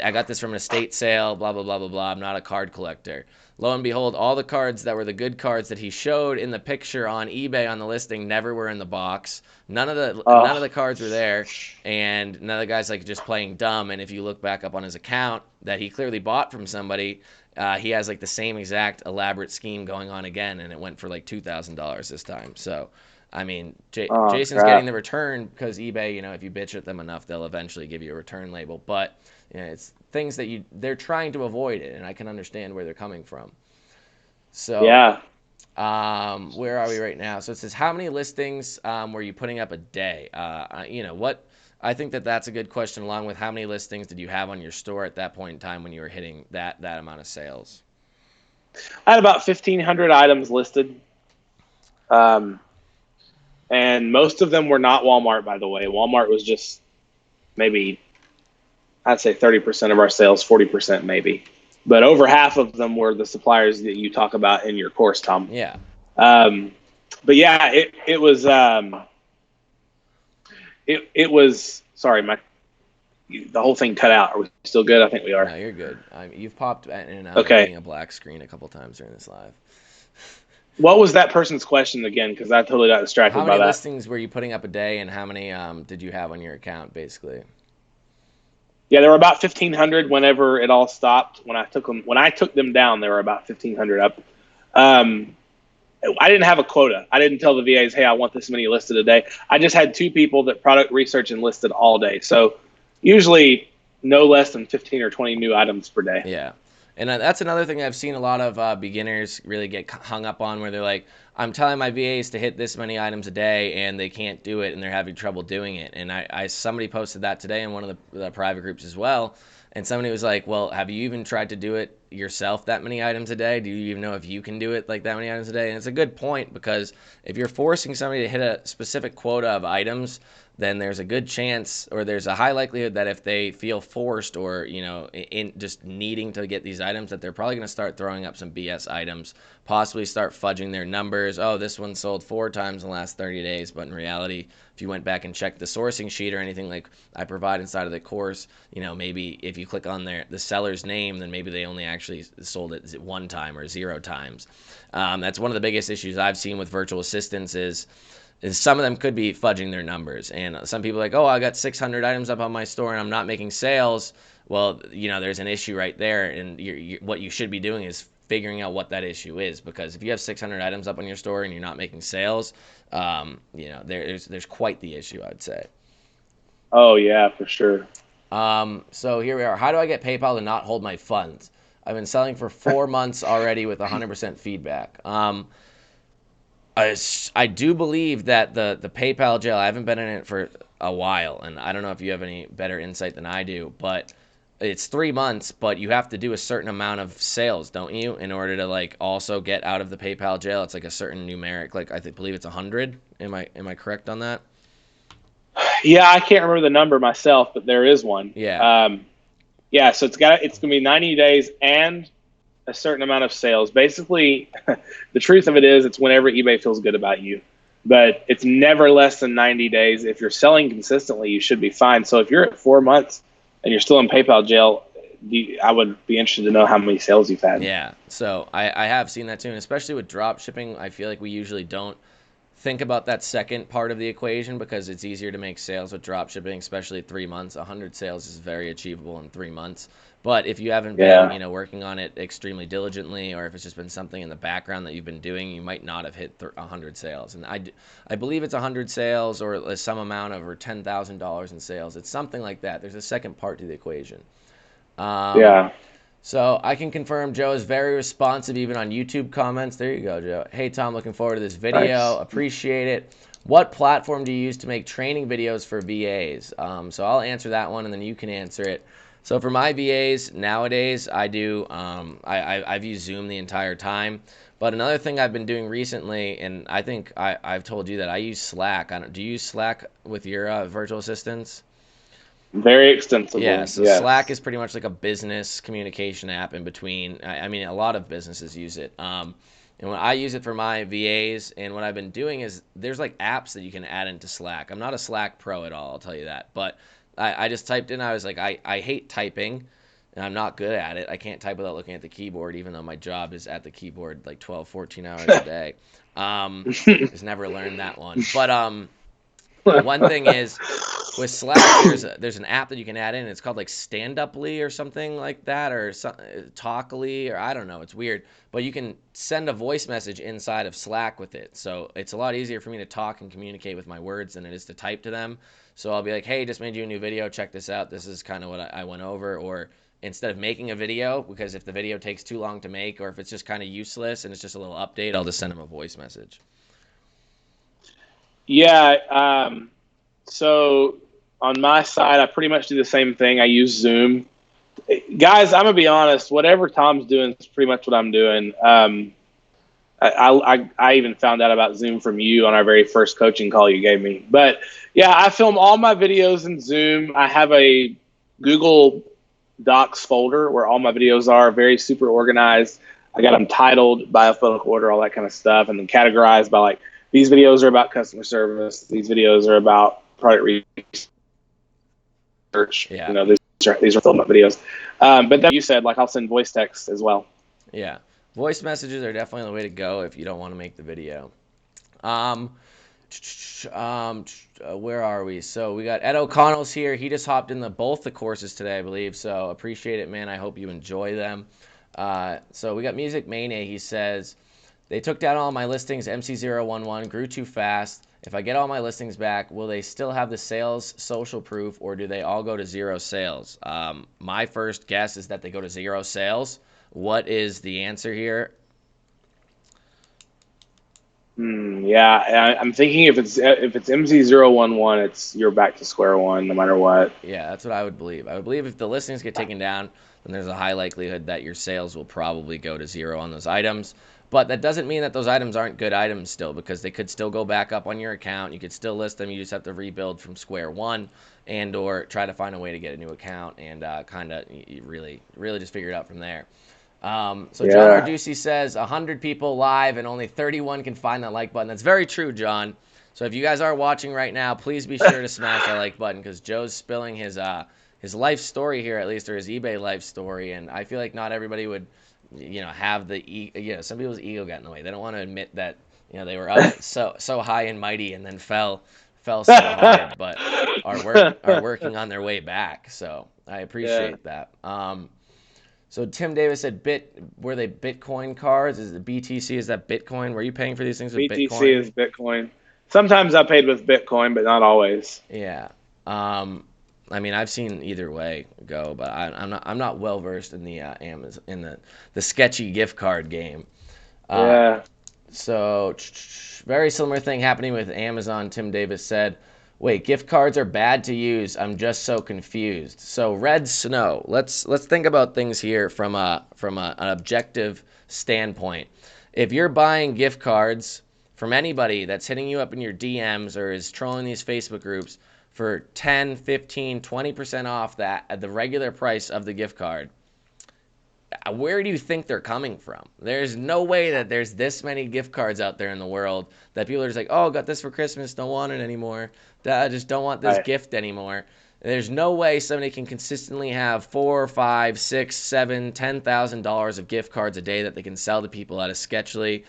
I got this from an estate sale. Blah blah blah blah blah. I'm not a card collector." Lo and behold, all the cards that were the good cards that he showed in the picture on eBay on the listing never were in the box. None of Oh, the cards were there, and none of the guys like just playing dumb. And if you look back up on his account that he clearly bought from somebody, he has like the same exact elaborate scheme going on again, and it went for like $2,000 this time. So I mean, oh Jason's getting crap. the return because eBay, if you bitch at them enough, they'll eventually give you a return label. But it's things that they're trying to avoid it, and I can understand where they're coming from. So, Yeah. where are we right now? So it says, how many listings were you putting up a day? What? I think that's a good question. Along with how many listings did you have on your store at that point in time when you were hitting that amount of sales? I had about 1,500 items listed. Um, and most of them were not Walmart, by the way. Walmart was just maybe, I'd say 30% of our sales, 40% maybe. But over half of them were the suppliers that you talk about in your course, Tom. Yeah. Um, but yeah, it was, sorry, the whole thing cut out. Are we still good? I think we No, are. you're good. You've popped in and out of Okay. being a black screen a couple times during this live. What was that person's question again? Because I totally got How distracted by many that. listings were you putting up a day, and how many did you have on your account, basically? Yeah, there were about 1,500 whenever it all stopped. When I took them down, there were about 1,500 up. Um, I didn't have a quota. I didn't tell the VAs, hey, I want this many listed a day. I just had two people that product research and listed all day. So usually no less than 15 or 20 new items per day. Yeah. And that's another thing I've seen a lot of beginners really get hung up on, where they're like, I'm telling my VAs to hit this many items a day, and they can't do it, and they're having trouble doing it. And somebody posted that today in one of the private groups as well. And somebody was like, well, have you even tried to do it yourself that many items a day? Do you even know if you can do it like that many items a day? And it's a good point, because if you're forcing somebody to hit a specific quota of items, then there's a good chance, or there's a high likelihood, that if they feel forced, or in just needing to get these items, that they're probably going to start throwing up some BS items, possibly start fudging their numbers. Oh, this one sold 4 times in the last 30 days, but in reality, if you went back and checked the sourcing sheet or anything like I provide inside of the course, maybe if you click on the seller's name, then maybe they only actually sold it 1 time or 0 times. That's one of the biggest issues I've seen with virtual assistants is some of them could be fudging their numbers. And some people are like, oh, I got 600 items up on my store and I'm not making sales. Well, there's an issue right there. And what you should be doing is figuring out what that issue is. Because if you have 600 items up on your store and you're not making sales, there's quite the issue, I'd say. Oh, yeah, for sure. So here we are. How do I get PayPal to not hold my funds? I've been selling for 4 months already with 100% feedback. I do believe that the PayPal jail, I haven't been in it for a while, and I don't know if you have any better insight than I do, but it's 3 months, but you have to do a certain amount of sales, don't you, in order to like also get out of the PayPal jail? It's like a certain numeric, like believe it's 100. Am I correct on that? Yeah, I can't remember the number myself, but there is one. Yeah. Yeah, so it's gonna be 90 days and a certain amount of sales. Basically, the truth of it is, it's whenever eBay feels good about you, but it's never less than 90 days. If you're selling consistently, you should be fine. So if you're at 4 months and you're still in PayPal jail, I would be interested to know how many sales you've had. Yeah. So I have seen that too, and especially with drop shipping, I feel like we usually don't think about that second part of the equation, because it's easier to make sales with drop shipping, especially at 3 months. 100 sales is very achievable in 3 months. But if you haven't been, Yeah. working on it extremely diligently, or if it's just been something in the background that you've been doing, you might not have hit 100 sales. And I believe it's 100 sales, or some amount over $10,000 in sales. It's something like that. There's a second part to the equation. Um, Yeah. so I can confirm Joe is very responsive even on YouTube comments. There you go, Joe. Hey, Tom, looking forward to this video. Nice. Appreciate it. What platform do you use to make training videos for VAs? So I'll answer that one, and then you can answer it. So for my VAs nowadays, I do. I've used Zoom the entire time. But another thing I've been doing recently, and I think I've told you that I use Slack. Do you use Slack with your virtual assistants? Very Yeah, extensively. so Slack Yes. is pretty much like a business communication app in between. I mean, a lot of businesses use it. And when I use it for my VAs, and what I've been doing is there's like apps that you can add into Slack. I'm not a Slack pro at all, I'll tell you that. But I just typed in, I was like, I hate typing, and I'm not good at it. I can't type without looking at the keyboard, even though my job is at the keyboard like 12, 14 hours a day. Just never learned that one. But one thing is, with Slack, there's an app that you can add in. It's called like Stand-Uply or something like that, or Talkly, or I don't know. It's weird, but you can send a voice message inside of Slack with it. So it's a lot easier for me to talk and communicate with my words than it is to type to them. So I'll be like, hey, just made you a new video. Check this out. This is kind of what I went over. Or instead of making a video, because if the video takes too long to make, or if it's just kind of useless and it's just a little update, I'll just send them a voice message. Yeah. So on my side, I pretty much do the same thing. I use Zoom. Guys, I'm gonna be honest. Whatever Tom's doing is pretty much what I'm doing. I even found out about Zoom from you on our very first coaching call you gave me. But yeah, I film all my videos in Zoom. I have a Google Docs folder where all my videos are, very super organized. I got them titled by alphabetical order, all that kind of stuff, and then categorized by like, these videos are about customer service. These videos are about product research. Yeah. You know, these are film videos. But then you said, like, I'll send voice text as well. Yeah. Voice messages are definitely the way to go if you don't want to make the video. Where are we? So we got Ed O'Connell's here. He just hopped in both the courses today, I believe. So appreciate it, man. I hope you enjoy them. So we got Music Mania. He says, they took down all my listings. MC011 grew too fast. If I get all my listings back, will they still have the sales social proof, or do they all go to 0 sales? My first guess is that they go to 0 sales. What is the answer here? Yeah, I'm thinking if it's MC011, you're back to square one no matter what. Yeah, that's what I would believe. I would believe if the listings get taken down, then there's a high likelihood that your sales will probably go to 0 on those items. But that doesn't mean that those items aren't good items still, because they could still go back up on your account. You could still list them. You just have to rebuild from square one, and or try to find a way to get a new account, and kind of really just figure it out from there. So Yeah. John Arducci says 100 people live and only 31 can find that like button. That's very true, John. So if you guys are watching right now, please be sure to smash that like button, because Joe's spilling his life story here, at least, or his eBay life story, and I feel like not everybody would, have some people's ego got in the way. They don't want to admit that, they were up so high and mighty and then fell so hard, but are working on their way back. So I appreciate that. So Tim Davis said, were they Bitcoin cards? Is it BTC? Is that Bitcoin? Were you paying for these things with BTC Bitcoin? is Bitcoin. Sometimes I paid with Bitcoin, but not always. Yeah. I mean, I've seen either way go, but I'm not well versed in the Amazon, in the sketchy gift card game. Yeah. So very similar thing happening with Amazon. Tim Davis said, wait, gift cards are bad to use. I'm just so confused. So Red Snow, let's think about things here from an objective standpoint. If you're buying gift cards from anybody that's hitting you up in your DMs or is trolling these Facebook groups for 10, 15, 20% off that at the regular price of the gift card, where do you think they're coming from? There's no way that there's this many gift cards out there in the world that people are just like, oh, got this for Christmas, don't want it anymore. I just don't want this gift anymore. There's no way somebody can consistently have $4, $5, $6, $7, $10,000 of gift cards a day that they can sell to people at a sketchily,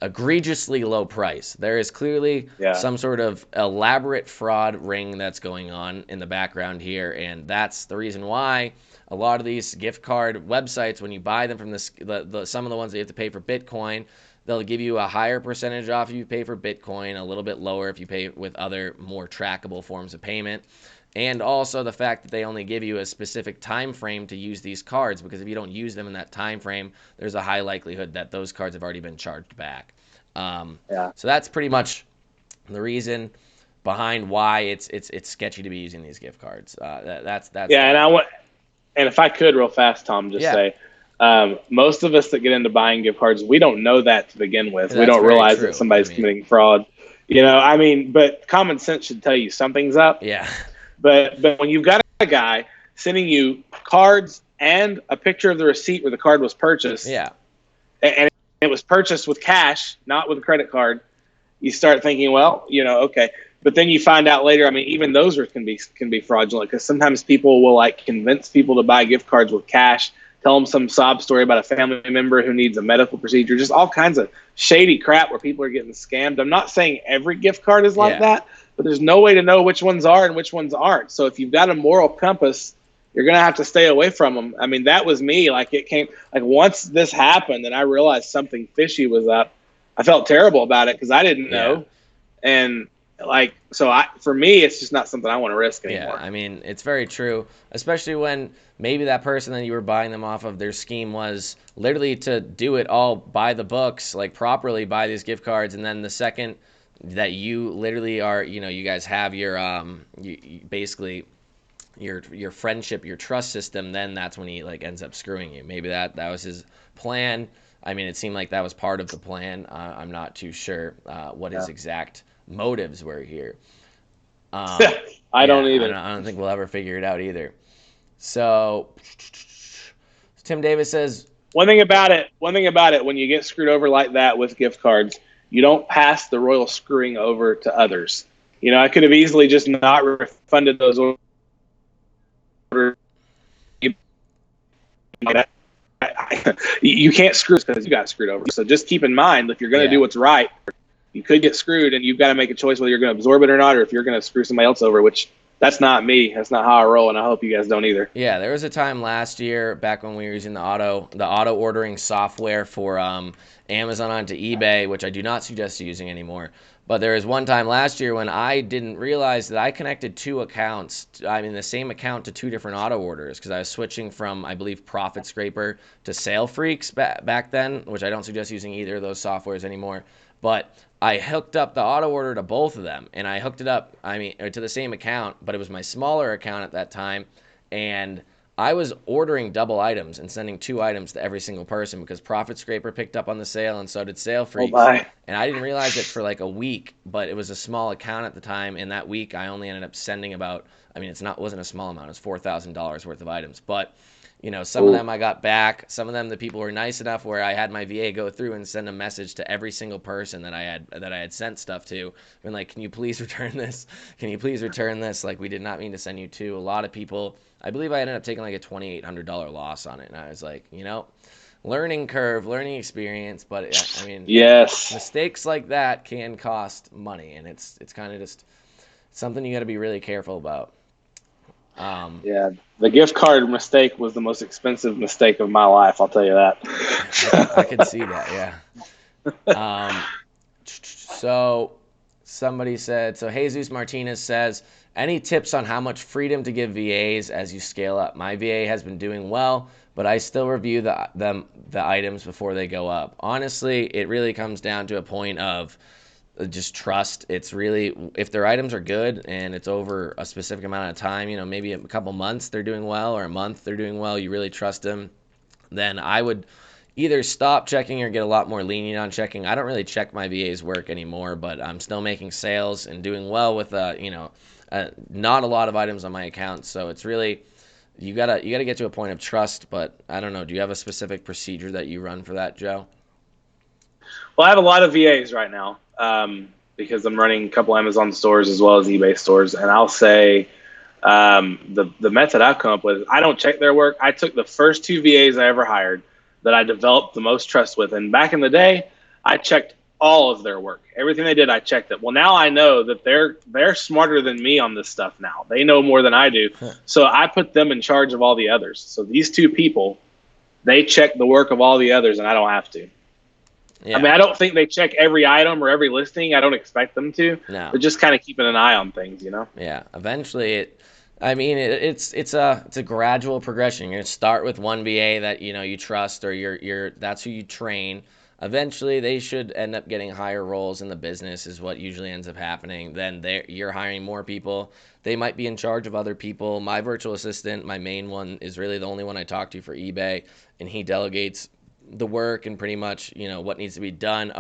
egregiously low price. There is clearly some sort of elaborate fraud ring that's going on in the background here, and that's the reason why a lot of these gift card websites, when you buy them from some of the ones that you have to pay for Bitcoin, they'll give you a higher percentage off if you pay for Bitcoin, a little bit lower if you pay with other more trackable forms of payment. And also the fact that they only give you a specific time frame to use these cards, because if you don't use them in that time frame, there's a high likelihood that those cards have already been charged back. So that's pretty much the reason behind why it's sketchy to be using these gift cards. That's and if I could real fast, Tom, just say, most of us that get into buying gift cards, we don't know that to begin with. We don't realize that somebody's committing fraud. But common sense should tell you something's up. Yeah. But when you've got a guy sending you cards and a picture of the receipt where the card was purchased, yeah, and it was purchased with cash, not with a credit card, you start thinking, well, okay. But then you find out later, I mean, even those can be fraudulent, because sometimes people will like convince people to buy gift cards with cash, tell them some sob story about a family member who needs a medical procedure, just all kinds of shady crap where people are getting scammed. I'm not saying every gift card is like that, but there's no way to know which ones are and which ones aren't. So if you've got a moral compass, you're going to have to stay away from them. I mean, that was me. Like, it came, like, once this happened and I realized something fishy was up, I felt terrible about it because I didn't know. And like, so for me, it's just not something I want to risk anymore. Yeah, I mean, it's very true, especially when maybe that person that you were buying them off of, their scheme was literally to do it all by the books, like properly buy these gift cards, and then the second that you literally are, you guys have your basically your friendship, your trust system, then that's when he like ends up screwing you. Maybe that was his plan. I mean, it seemed like that was part of the plan. I'm not too sure what his exact motives were here. I don't either. I don't think we'll ever figure it out either. So Tim Davis says, one thing about it, when you get screwed over like that with gift cards, you don't pass the royal screwing over to others. I could have easily just not refunded those orders. You can't screw because you got screwed over. So just keep in mind, if you're going to do what's right, you could get screwed, and you've got to make a choice whether you're going to absorb it or not, or if you're going to screw somebody else over, which that's not me. That's not how I roll, and I hope you guys don't either. Yeah, there was a time last year back when we were using the auto ordering software for Amazon onto eBay, which I do not suggest using anymore. But there was one time last year when I didn't realize that I connected two accounts, the same account, to two different auto orders, because I was switching from, I believe, Profit Scraper to Sale Freaks back then, which I don't suggest using either of those softwares anymore. But I hooked up the auto order to both of them, and I hooked it up, to the same account, but it was my smaller account at that time, and I was ordering double items and sending two items to every single person because Profit Scraper picked up on the sale and so did Sale Freaks. And I didn't realize it for like a week, but it was a small account at the time, and that week I only ended up sending about, wasn't a small amount, it was $4,000 worth of items, but some of them I got back. Some of them, the people were nice enough where I had my VA go through and send a message to every single person that I had sent stuff to. Been like, can you please return this? Can you please return this? Like, we did not mean to send you to. A lot of people, I believe I ended up taking like a $2,800 loss on it. And I was like, learning curve, learning experience. But yes, mistakes like that can cost money. And it's kind of just something you got to be really careful about. The gift card mistake was the most expensive mistake of my life. I'll tell you that. I could see that. Yeah. So somebody said, so Jesus Martinez says, any tips on how much freedom to give VAs as you scale up? My VA has been doing well, but I still review the items before they go up. Honestly, it really comes down to a point of just trust. It's really, if their items are good and it's over a specific amount of time, maybe a couple months they're doing well, or a month they're doing well, you really trust them, then I would either stop checking or get a lot more lenient on checking. I don't really check my VA's work anymore, but I'm still making sales and doing well with not a lot of items on my account. So it's really, you gotta get to a point of trust. But I don't know, do you have a specific procedure that you run for that, Joe? Well, I have a lot of VAs right now. Because I'm running a couple Amazon stores as well as eBay stores. And I'll say the method I've come up with, I don't check their work. I took the first two VAs I ever hired that I developed the most trust with. And back in the day, I checked all of their work. Everything they did, I checked it. Well, now I know that they're smarter than me on this stuff now. They know more than I do. So I put them in charge of all the others. So these two people, they check the work of all the others, and I don't have to. Yeah. I don't think they check every item or every listing. I don't expect them to. No. They're just kind of keeping an eye on things, Yeah. Eventually, it's a gradual progression. You're gonna start with one VA that you trust, or that's who you train. Eventually, they should end up getting higher roles in the business, is what usually ends up happening. Then you're hiring more people. They might be in charge of other people. My virtual assistant, my main one, is really the only one I talk to for eBay, and he delegates the work and pretty much what needs to be done.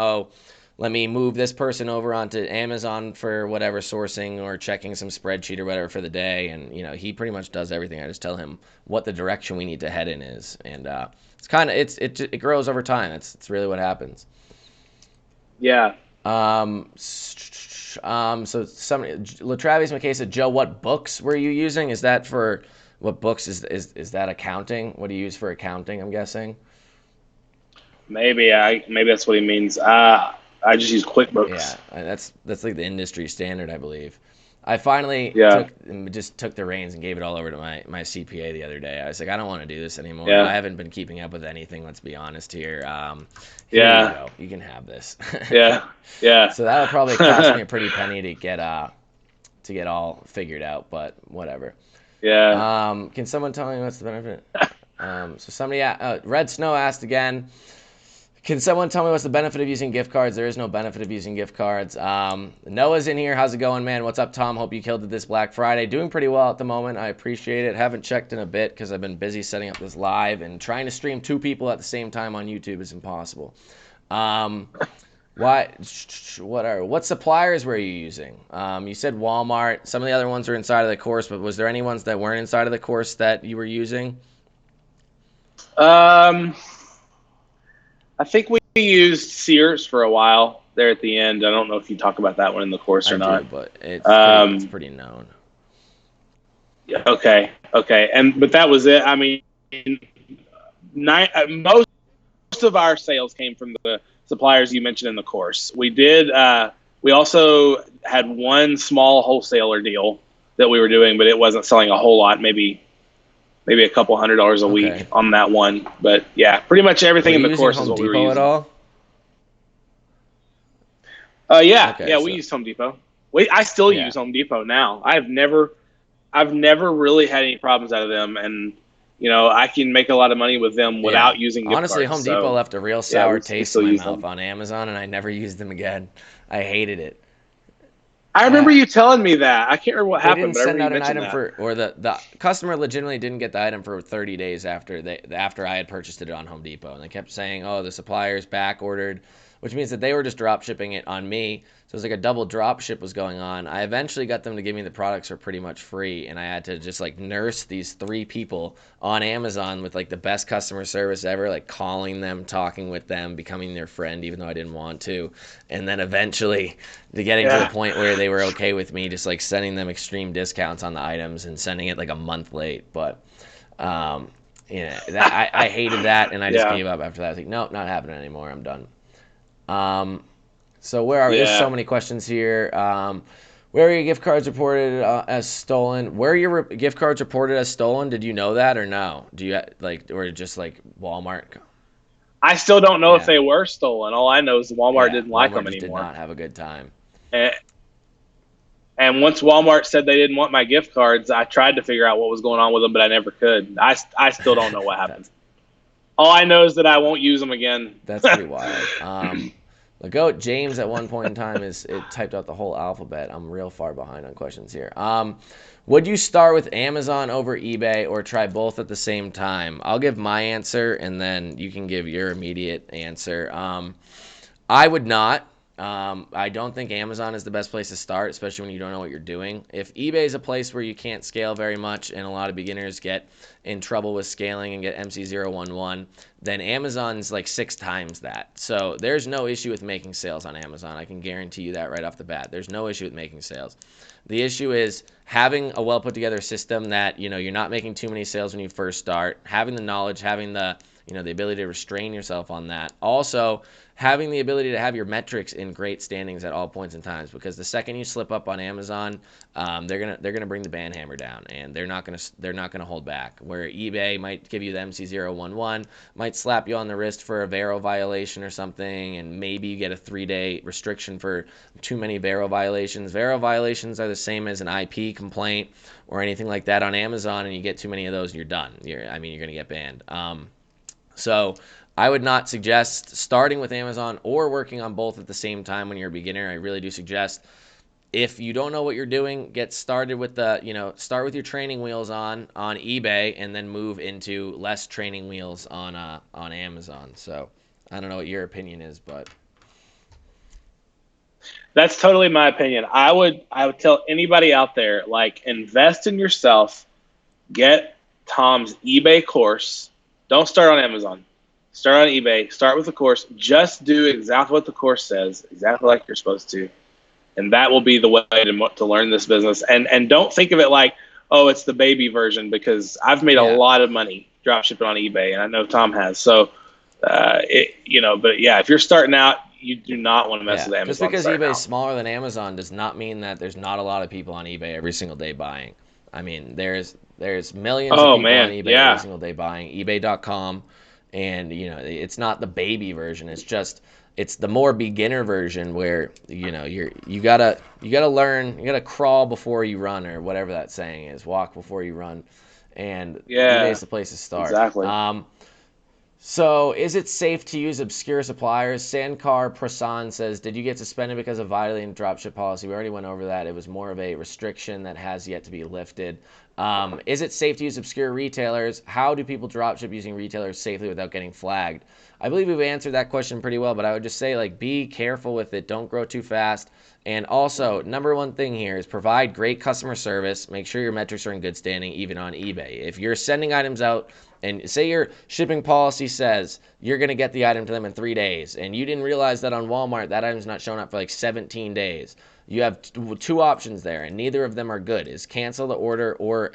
let me move this person over onto Amazon for whatever sourcing or checking some spreadsheet or whatever for the day. And, he pretty much does everything. I just tell him what the direction we need to head in is. And it's kind of, it grows over time. It's really what happens. Yeah. So somebody, Latravis McKay said, Joe, what books were you using? Is that for, what books is that accounting? What do you use for accounting, I'm guessing? Maybe that's what he means. I just use Yeah, QuickBooks. that's like the industry standard, I believe. I finally Yeah. took the reins and gave it all over to my CPA the other day. I was like, I don't want to do this anymore. Yeah. I haven't been keeping up with anything. Let's be honest here. Here you Yeah. go. You can have this. Yeah. Yeah. So that'll probably cost me a pretty penny to get all figured out, but whatever. Yeah. Can someone tell me what's the benefit? So somebody, Red Snow asked again. Can someone tell me what's the benefit of using gift cards? There is no benefit of using gift cards. Noah's in here. How's it going, man? What's up, Tom? Hope you killed it this Black Friday. Doing pretty well at the moment. I appreciate it. Haven't checked in a bit because I've been busy setting up this live, and trying to stream 2 people at the same time on YouTube is impossible. What suppliers were you using? You said Walmart. Some of the other ones are inside of the course, but was there any ones that weren't inside of the course that you were using? I think we used Sears for a while there at the end. I don't know if you talk about that one in the course or I not. do, but it's pretty known. Yeah, okay. But that was it. I mean, most of our sales came from the suppliers you mentioned in the course. We did. We also had one small wholesaler deal that we were doing, but it wasn't selling a whole lot. Maybe a couple $100 a week on that one. But yeah, pretty much everything in the course is what we were using. At all? We used Home Depot. I still use Home Depot now. I've never really had any problems out of them, and I can make a lot of money with them without using gift Honestly, cards. Home Depot left a real sour taste in my mouth them on Amazon, and I never used them again. I hated it. I remember you telling me that. I can't remember what happened, They didn't send out an item the customer legitimately didn't get the item for 30 days after I had purchased it on Home Depot, and they kept saying, "Oh, the supplier's back ordered," which means that they were just drop shipping it on me. So it was like a double drop ship was going on. I eventually got them to give me the products for pretty much free, and I had to just like nurse these 3 people on Amazon with like the best customer service ever, like calling them, talking with them, becoming their friend even though I didn't want to. And then eventually getting to the point where they were okay with me just like sending them extreme discounts on the items and sending it like a month late. But I hated that, and I just gave up after that. I was like, nope, not happening anymore. I'm done. So where are we? There's so many questions here. Where are your gift cards reported as stolen? Where are your gift cards reported as stolen? Did you know that or no? Do you or just like Walmart? I still don't know if they were stolen. All I know is Walmart didn't like them anymore. Did not have a good time. And once Walmart said they didn't want my gift cards, I tried to figure out what was going on with them, but I never could. I still don't know what happened. All I know is that I won't use them again. That's pretty wild. The goat James at one point in time typed out the whole alphabet. I'm real far behind on questions here. Would you start with Amazon over eBay or try both at the same time? I'll give my answer and then you can give your immediate answer. I would not. I don't think Amazon is the best place to start, especially when you don't know what you're doing. If eBay is a place where you can't scale very much and a lot of beginners get in trouble with scaling and get MC011, then Amazon's like 6 times that. So there's no issue with making sales on Amazon. I can guarantee you that right off the bat. There's no issue with making sales. The issue is having a well put together system that, you're not making too many sales when you first start, having the knowledge, having the ability to restrain yourself on that. Also, having the ability to have your metrics in great standings at all points in times, because the second you slip up on Amazon, they're gonna bring the band hammer down, and they're not gonna hold back. Where eBay might give you the MC011, might slap you on the wrist for a Vero violation or something, and maybe you get a 3-day restriction for too many Vero violations. Vero violations are the same as an IP complaint or anything like that on Amazon, and you get too many of those, and you're done. You're gonna get banned. So I would not suggest starting with Amazon or working on both at the same time when you're a beginner. I really do suggest, if you don't know what you're doing, get started with start with your training wheels on eBay and then move into less training wheels on Amazon. So I don't know what your opinion is, but That's totally my opinion. I would tell anybody out there, like, invest in yourself. Get Tom's eBay course. Don't start on Amazon. Start on eBay. Start with the course. Just do exactly what the course says, exactly like you're supposed to, and that will be the way to learn this business. And don't think of it like, oh, it's the baby version, because I've made a Yeah. lot of money drop shipping on eBay, and I know Tom has. So, but yeah, if you're starting out, you do not want to mess Yeah, with just Amazon because starting eBay is out. smaller than Amazon does not mean that there's not a lot of people on eBay every single day buying. I mean, there's millions of Oh people on man, eBay every yeah, single day buying ebay.com, and it's not the baby version. It's the more beginner version where you gotta learn, you gotta crawl before you run, or whatever that saying is, walk before you run, and eBay yeah, is the place to start. exactly. So, is it safe to use obscure suppliers? Sandcar Prasan says, did you get suspended because of violating dropship policy? We already went over that. It was more of a restriction that has yet to be lifted. Is it safe to use obscure retailers? How do people dropship using retailers safely without getting flagged? I believe we've answered that question pretty well, but I would just say, like, be careful with it. Don't grow too fast. And also, number one thing here is provide great customer service. Make sure your metrics are in good standing, even on eBay. If you're sending items out, and say your shipping policy says you're going to get the item to them in 3 days, and you didn't realize that on Walmart that item's not showing up for like 17 days, you have two options there, and neither of them are good. Is cancel the order, or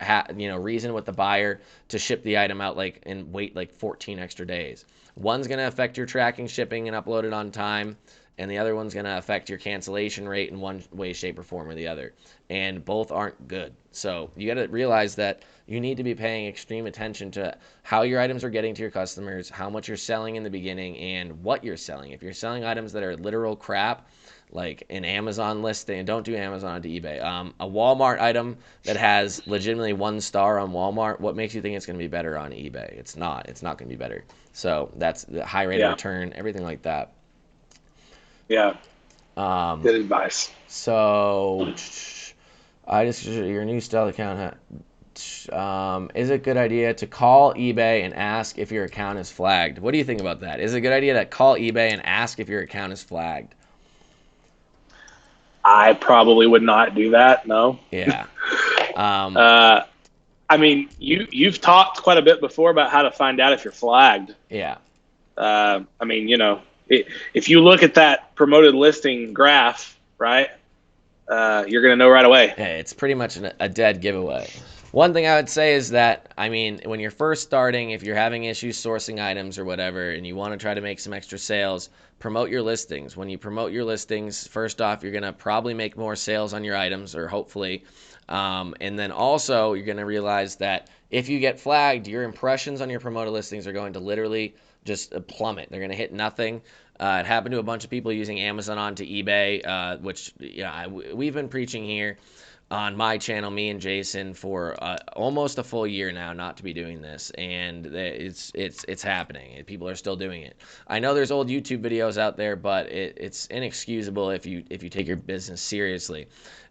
reason with the buyer to ship the item out and wait like 14 extra days. One's going to affect your tracking, shipping, and upload it on time, and the other one's going to affect your cancellation rate in one way, shape, or form, or the other. And both aren't good. So you got to realize that you need to be paying extreme attention to how your items are getting to your customers, how much you're selling in the beginning, and what you're selling. If you're selling items that are literal crap, like an Amazon listing, and don't do Amazon onto eBay. A Walmart item that has legitimately 1 star on Walmart, what makes you think it's going to be better on eBay? It's not. It's not going to be better. So that's the high rate of Yeah, return, everything like that. yeah. Um, Good advice. so I just your new style account. Is it a good idea to call eBay and ask if your account is flagged? What do you think about that? Is it a good idea to call eBay and ask if your account is flagged? I probably would not do that. No. Yeah. Um, Uh, I mean, you've talked quite a bit before about how to find out if you're flagged. yeah. I mean, if you look at that promoted listing graph, right, you're going to know right away. Yeah, it's pretty much a dead giveaway. One thing I would say is that, I mean, when you're first starting, if you're having issues sourcing items or whatever, and you want to try to make some extra sales, promote your listings. When you promote your listings, first off, you're going to probably make more sales on your items, or hopefully. And then also, you're going to realize that if you get flagged, your impressions on your promoted listings are going to literally just plummet. They're going to hit nothing. It happened to a bunch of people using Amazon onto eBay, which we've been preaching here on my channel, me and Jason, for almost a full year now, not to be doing this, and it's happening. People are still doing it. I know there's old YouTube videos out there, but it's inexcusable if you take your business seriously.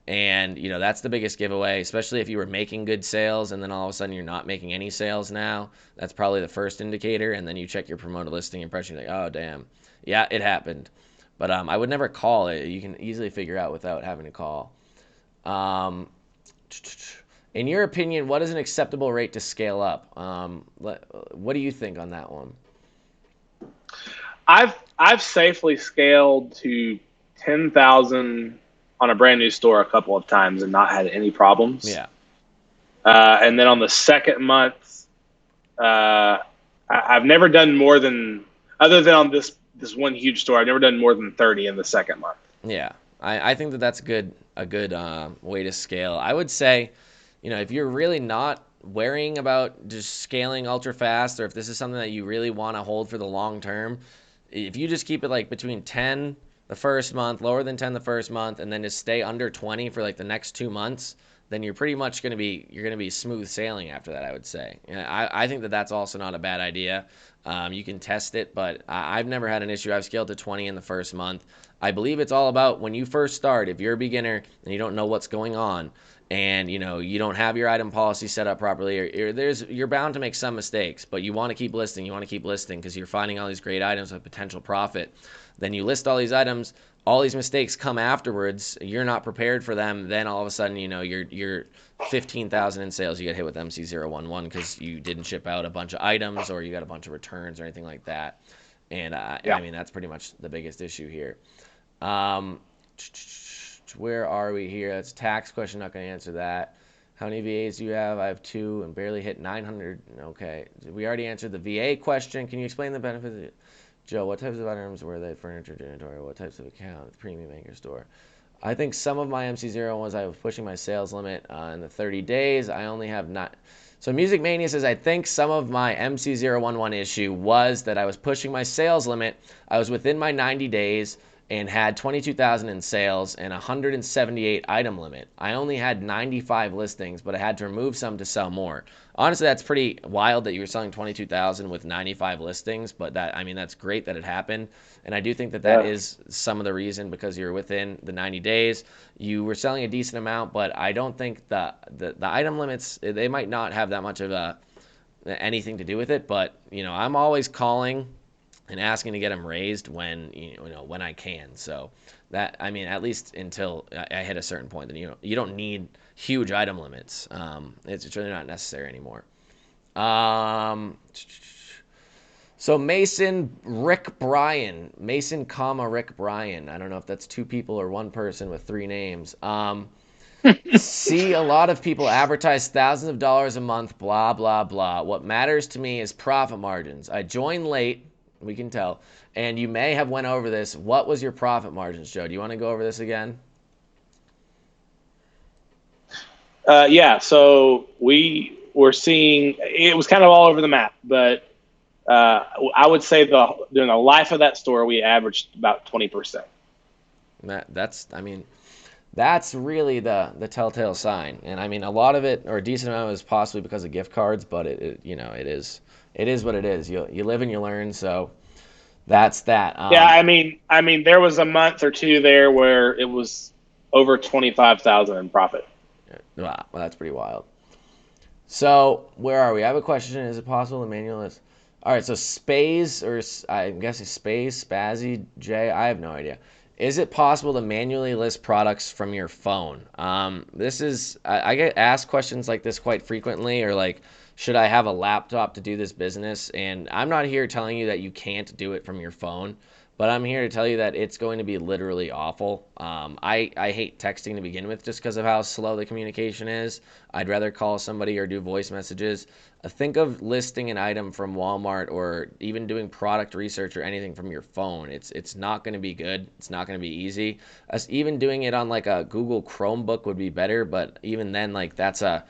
And that's the biggest giveaway, especially if you were making good sales and then all of a sudden you're not making any sales now. That's probably the first indicator. And then you check your promoted listing impression, like, oh damn, yeah, it happened. But I would never call it. You can easily figure out without having to call. Um, in your opinion, what is an acceptable rate to scale up? What do you think on that one? I've safely scaled to 10,000 on a brand new store a couple of times and not had any problems. Yeah, And then on the second month, I've never done more than, other than on this one huge store, I've never done more than 30 in the second month. yeah. I think that's a good way to scale. I would say, if you're really not worrying about just scaling ultra fast, or if this is something that you really want to hold for the long term, if you just keep it like between 10 the first month, lower than 10 the first month, and then just stay under 20 for like the next 2 months, then you're pretty much going to be smooth sailing after that, I would say. I think that's also not a bad idea. You can test it, but I've never had an issue. I've scaled to 20 in the first month. I believe it's all about when you first start. If you're a beginner and you don't know what's going on, and you don't have your item policy set up properly, or you're bound to make some mistakes, but you want to keep listing. You want to keep listing because you're finding all these great items with potential profit. Then you list all these items all these mistakes come afterwards. You're not prepared for them. Then all of a sudden, you're 15,000 in sales. You get hit with MC011 because you didn't ship out a bunch of items or you got a bunch of returns or anything like that. And Yeah. I mean, that's pretty much the biggest issue here. Um, where are we here? That's a tax question. Not going to answer that. How many VAs do you have? I have 2 and barely hit 900. Okay. We already answered the VA question. Can you explain the benefits? Joe, what types of items were they? Furniture, janitorial? What types of account? Premium anchor store. I think some of my MC0 was I was pushing my sales limit in the 30 days. I only have not. So Music Mania says, I think some of my MC011 issue was that I was pushing my sales limit. I was within my 90 days and had 22,000 in sales and 178 item limit. I only had 95 listings, but I had to remove some to sell more. Honestly, that's pretty wild that you were selling 22,000 with 95 listings, but that's great that it happened. And I do think that that is some of the reason, because you're within the 90 days. You were selling a decent amount, but I don't think the item limits, they might not have that much of anything to do with it. But, I'm always calling and asking to get them raised when when I can. So that, at least until I hit a certain point, then you don't need huge item limits. It's really not necessary anymore. So Mason Rick Bryan, Mason, Rick Bryan. I don't know if that's 2 people or 1 person with 3 names. See a lot of people advertise thousands of dollars a month, blah, blah, blah. What matters to me is profit margins. I joined late, we can tell, and you may have went over this. What was your profit margins, Joe? Do you want to go over this again? Yeah, so we were seeing, it was kind of all over the map, but I would say during the life of that store, we averaged about 20%. That's really the telltale sign. And a lot of it, or a decent amount, is possibly because of gift cards, but it is what it is. You live and you learn. So that's that. Yeah, there was a month or 2 there where it was over 25,000 in profit. Wow, well, that's pretty wild. So where are we? I have a question. Is it possible to manual list? All right, so Spaze, or I'm guessing Spaze, Spazzy, J, I have no idea. Is it possible to manually list products from your phone? I get asked questions like this quite frequently, or like, should I have a laptop to do this business? And I'm not here telling you that you can't do it from your phone, but I'm here to tell you that it's going to be literally awful. I hate texting to begin with just because of how slow the communication is. I'd rather call somebody or do voice messages. Think of listing an item from Walmart, or even doing product research or anything from your phone. It's not going to be good. It's not going to be easy. Even doing it on like a Google Chromebook would be better, but even then, like, it's a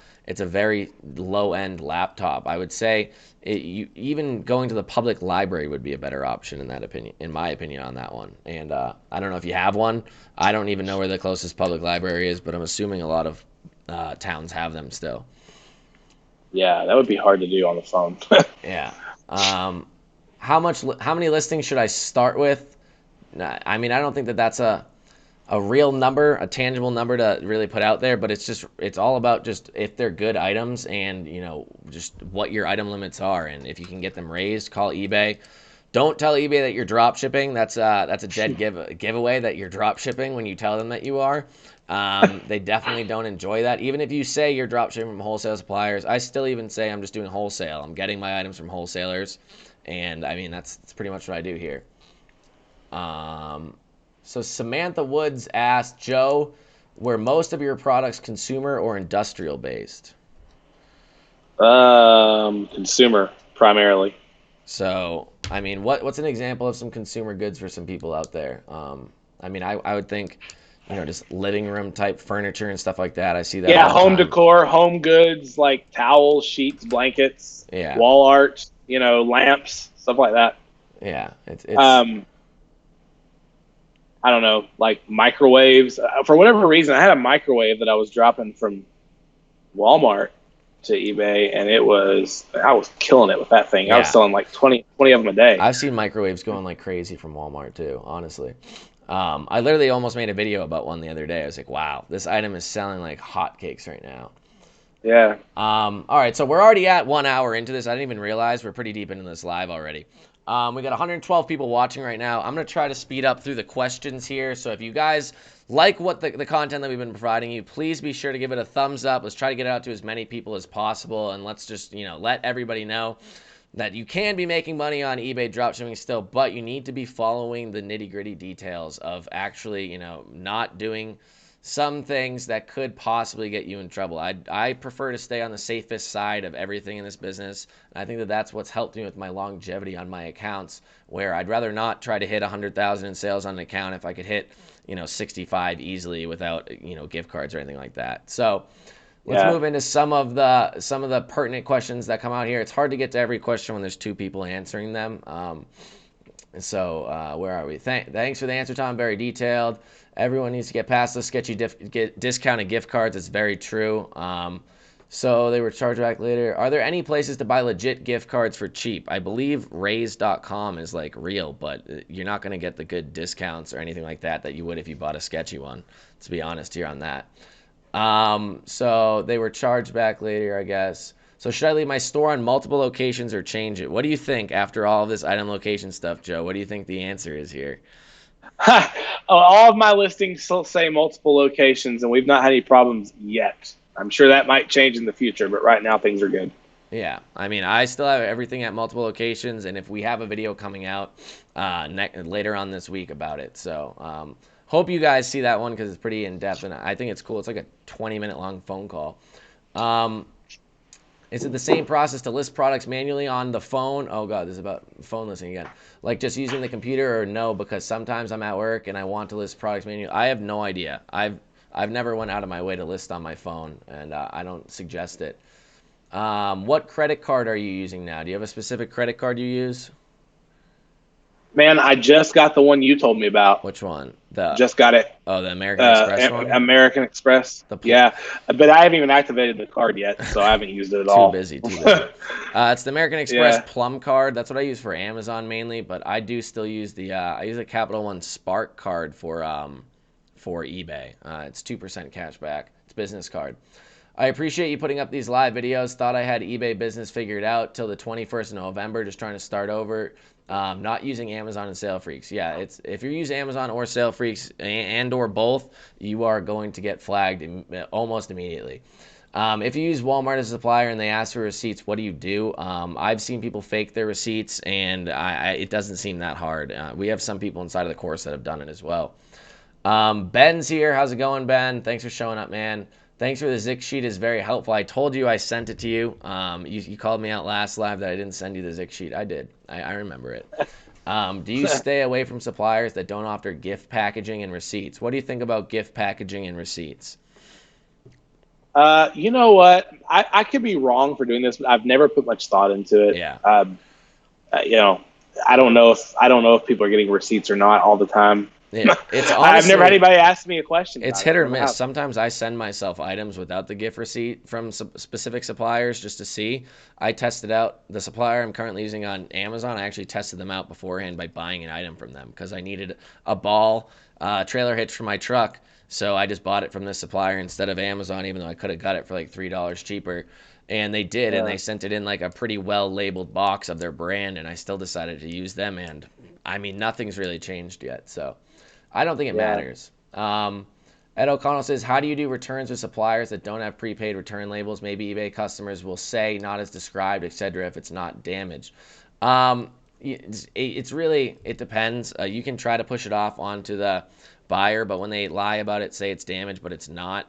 very low end laptop. I would say even going to the public library would be a better option in my opinion on that one. And I don't know if you have one. I don't even know where the closest public library is, but I'm assuming a lot of towns have them still. Yeah, that would be hard to do on the phone. Yeah. How many listings should I start with? I don't think that that's a real number, a tangible number to really put out there, but it's all about just if they're good items, and just what your item limits are, and if you can get them raised, call eBay. Don't tell eBay that you're drop shipping. That's a dead giveaway that you're drop shipping when you tell them that you are. They definitely don't enjoy that. Even if you say you're drop shipping from wholesale suppliers, I still even say I'm just doing wholesale. I'm getting my items from wholesalers, and that's pretty much what I do here. So Samantha Woods asked, Joe, were most of your products consumer or industrial based? Consumer primarily. So, what's an example of some consumer goods for some people out there? I would think, just living room type furniture and stuff like that. I see that. Yeah, all the home time. decor, home goods like towels, sheets, blankets, Yeah, wall art, lamps, stuff like that. Yeah, it's I don't know, like microwaves. For whatever reason, I had a microwave that I was dropping from Walmart to eBay, and I was killing it with that thing. Yeah. I was selling like 20 of them a day. I've seen microwaves going like crazy from Walmart too, honestly. I literally almost made a video about one the other day. I was like, wow, this item is selling like hotcakes right now. Yeah. All right, so we're already at 1 hour into this. I didn't even realize we're pretty deep into this live already. We got 112 people watching right now. I'm going to try to speed up through the questions here. So if you guys like what the content that we've been providing you, please be sure to give it a thumbs up. Let's try to get it out to as many people as possible. And let's just, let everybody know that you can be making money on eBay dropshipping still, but you need to be following the nitty-gritty details of actually, not doing some things that could possibly get you in trouble. I prefer to stay on the safest side of everything in this business. And I think that that's what's helped me with my longevity on my accounts, where I'd rather not try to hit 100,000 in sales on an account if I could hit, 65 easily without, gift cards or anything like that. So let's move into some of the pertinent questions that come out here. It's hard to get to every question when there's two people answering them. So where are we? Thanks for the answer, Tom. Very detailed. Everyone needs to get past those sketchy get discounted gift cards. It's very true. So they were charged back later. Are there any places to buy legit gift cards for cheap? I believe raise.com is like real, but you're not going to get the good discounts or anything like that you would if you bought a sketchy one, to be honest here on that. So they were charged back later, I guess. So should I leave my store on multiple locations or change it? What do you think after all of this item location stuff, Joe? What do you think the answer is here? All of my listings still say multiple locations, and we've not had any problems yet. I'm sure that might change in the future, but right now things are good. Yeah, I mean, I still have everything at multiple locations, and if we have a video coming out later on this week about it, so hope you guys see that one because it's pretty in depth, and I think it's cool. It's like a 20-minute long phone call. Is it the same process to list products manually on the phone? Oh god, this is about phone listing again. Like just using the computer, or no? Because sometimes I'm at work and I want to list products manually. I have no idea. I've never went out of my way to list on my phone, and I don't suggest it. What credit card are you using now? Do you have a specific credit card you use? Man, I just got the one you told me about. Which one? Just got it. Oh, the American Express one? American Express. Yeah, but I haven't even activated the card yet, so I haven't used it at all. Too busy. It's the American Express Plum card. That's what I use for Amazon mainly, but I do still use I use a Capital One Spark card for eBay. It's 2% cash back. It's business card. I appreciate you putting up these live videos. Thought I had eBay business figured out till the 21st of November. Just trying to start over. Not using Amazon and Sale Freaks. Yeah, if you use Amazon or Sale Freaks and or both, you are going to get flagged almost immediately. If you use Walmart as a supplier and they ask for receipts, what do you do? I've seen people fake their receipts, and it doesn't seem that hard. We have some people inside of the course that have done it as well. Ben's here. How's it going, Ben? Thanks for showing up, man. Thanks for the Zic sheet. Is very helpful. I told you I sent it to you. You called me out last live that I didn't send you the Zic sheet. I did. I remember it. Do you stay away from suppliers that don't offer gift packaging and receipts? What do you think about gift packaging and receipts? You know what? I could be wrong for doing this, but I've never put much thought into it. Yeah. I don't know if people are getting receipts or not all the time. It's honestly, I've never had anybody ask me a question. It's hit or miss. Sometimes I send myself items without the gift receipt from specific suppliers just to see. I tested out the supplier I'm currently using on Amazon. I actually tested them out beforehand by buying an item from them because I needed a ball trailer hitch for my truck. So I just bought it from this supplier instead of Amazon, even though I could have got it for like $3 cheaper. And they did, and they sent it in like a pretty well-labeled box of their brand, and I still decided to use them. And, I mean, nothing's really changed yet, so I don't think it matters. Ed O'Connell says, how do you do returns with suppliers that don't have prepaid return labels? Maybe eBay customers will say not as described, etc. if it's not damaged. It's really, it depends. You can try to push it off onto the buyer, but when they lie about it, say it's damaged, but it's not,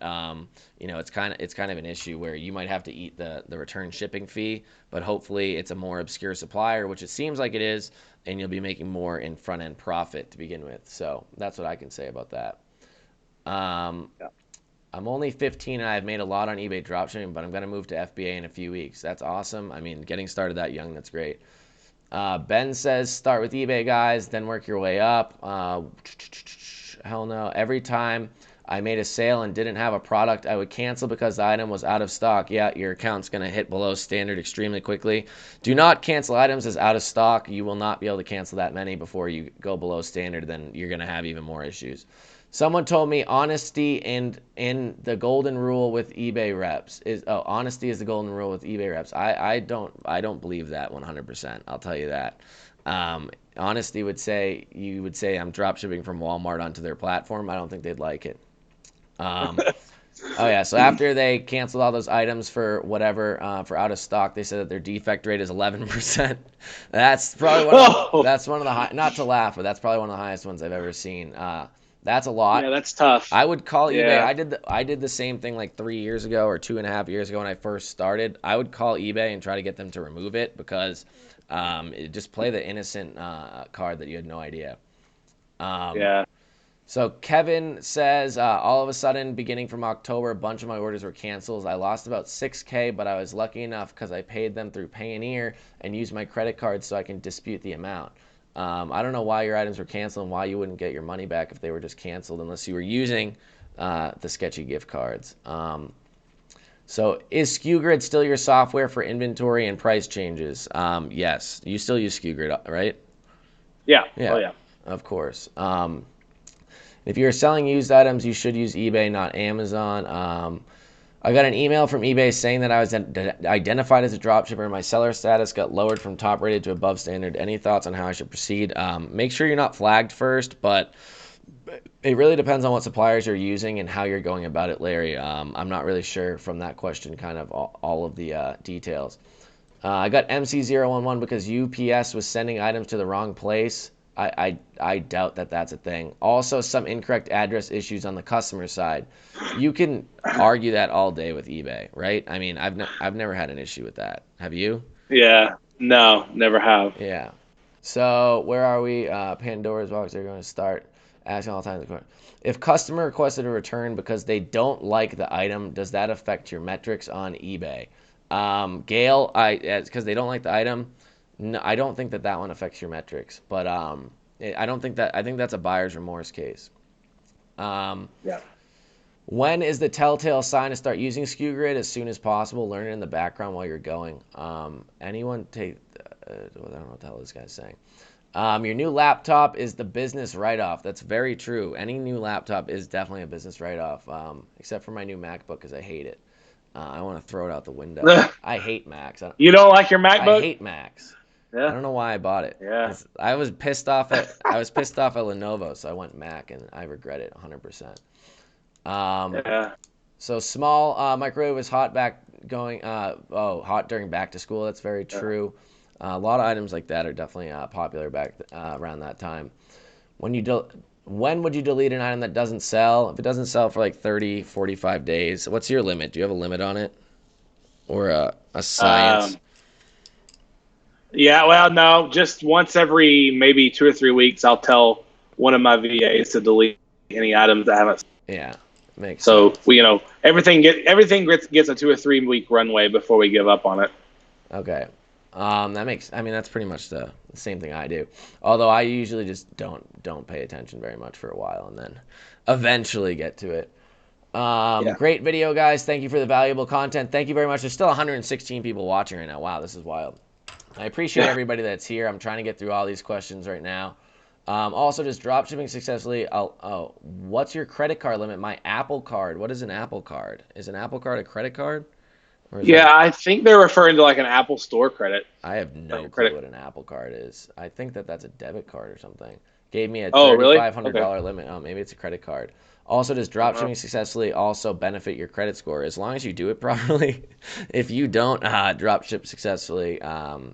it's kind of an issue where you might have to eat the return shipping fee, but hopefully it's a more obscure supplier, which it seems like it is, and you'll be making more in front-end profit to begin with. So that's what I can say about that. I'm only 15 and I've made a lot on eBay dropshipping, but I'm going to move to FBA in a few weeks. That's awesome. I mean, getting started that young, that's great. Ben says, start with eBay, guys, then work your way up. Hell no. Every time I made a sale and didn't have a product, I would cancel because the item was out of stock. Yeah, your account's going to hit below standard extremely quickly. Do not cancel items as out of stock. You will not be able to cancel that many before you go below standard. Then you're going to have even more issues. Someone told me honesty and the golden rule with eBay reps is honesty is the golden rule with eBay reps. I don't believe that 100%. I'll tell you that. Honesty would say you would say I'm drop shipping from Walmart onto their platform. I don't think they'd like it. Oh yeah, so after they canceled all those items for whatever for out of stock, they said that their defect rate is 11%. That's probably Oh, that's one of the high, not to laugh, but that's probably one of the highest ones I've ever seen. That's a yeah, lot. that's tough. I would call eBay. Yeah. I did the same thing like 3 years ago or 2.5 years ago when I first started. I would call eBay and try to get them to remove it because just play the innocent card that you had no idea. Um, Yeah. so Kevin says, all of a sudden, beginning from October, a bunch of my orders were canceled. I lost about 6K, but I was lucky enough because I paid them through Payoneer and used my credit card so I can dispute the amount. I don't know why your items were canceled and why you wouldn't get your money back if they were just canceled unless you were using the sketchy gift cards. So is SKUGrid still your software for inventory and price changes? Yes. You still use SKUGrid, right? Yeah. Oh Yeah, yeah. of course. If you're selling used items, you should use eBay, not Amazon. I got an email from eBay saying that I was identified as a dropshipper and my seller status got lowered from top rated to above standard. Any thoughts on how I should proceed? Make sure you're not flagged first, but it really depends on what suppliers you're using and how you're going about it, Larry. I'm not really sure from that question, kind of all of the details. I got MC011 because UPS was sending items to the wrong place. I doubt that that's a thing. Also, some incorrect address issues on the customer side. You can argue that all day with eBay, right? I mean, I've never had an issue with that. Have you? Yeah. No, never have. Yeah. So where are we? Pandora's box. They're going to start asking all the time. If customer requested a return because they don't like the item, does that affect your metrics on eBay? Gail, because they don't like the item. No, I don't think that that one affects your metrics, but I don't think that. I think that's a buyer's remorse case. Um, Yeah. when is the telltale sign to start using SKUGrid? As soon as possible. Learn it in the background while you're going. Anyone take? I don't know what the hell this guy's saying. Your new laptop is the business write-off. That's very true. Any new laptop is definitely a business write-off, except for my new MacBook because I hate it. I want to throw it out the window. I hate Macs. You don't like your I MacBook? hate Macs. I Yeah. don't know why I bought it. Yeah. I was pissed off at Lenovo, so I went Mac, and I regret it 100%. Yeah. So small microwave was hot hot during back to school. That's very true. A lot of items like that are definitely popular back around that time. When would you delete an item that doesn't sell? If it doesn't sell for like 30, 45 days, what's your limit? Do you have a limit on it? Or a science? Um, yeah. Well, no. Just once every maybe 2 or 3 weeks, I'll tell one of my VAs to delete any items that haven't. Yeah, makes So sense. we, everything gets a 2 or 3 week runway before we give up on it. Okay. I mean, that's pretty much the same thing I do. Although I usually just don't pay attention very much for a while and then eventually get to it. Yeah. Great video, guys. Thank you for the valuable content. Thank you very much. There's still 116 people watching right now. Wow, this is wild. I appreciate everybody that's here. I'm trying to get through all these questions right now. Also, just drop shipping successfully. What's your credit card limit? My Apple Card. What is an Apple Card? Is an Apple Card a credit card? Or is Yeah, that I think they're referring to like an Apple Store credit. I have Like no a clue credit. what an Apple Card is. I think that that's a debit card or something. Gave me a Oh, really? Okay. $3,500 limit. Oh, maybe it's a credit card. Also, does I don't know. dropshipping successfully also benefit your credit score as long as you do it properly? If you don't dropship successfully,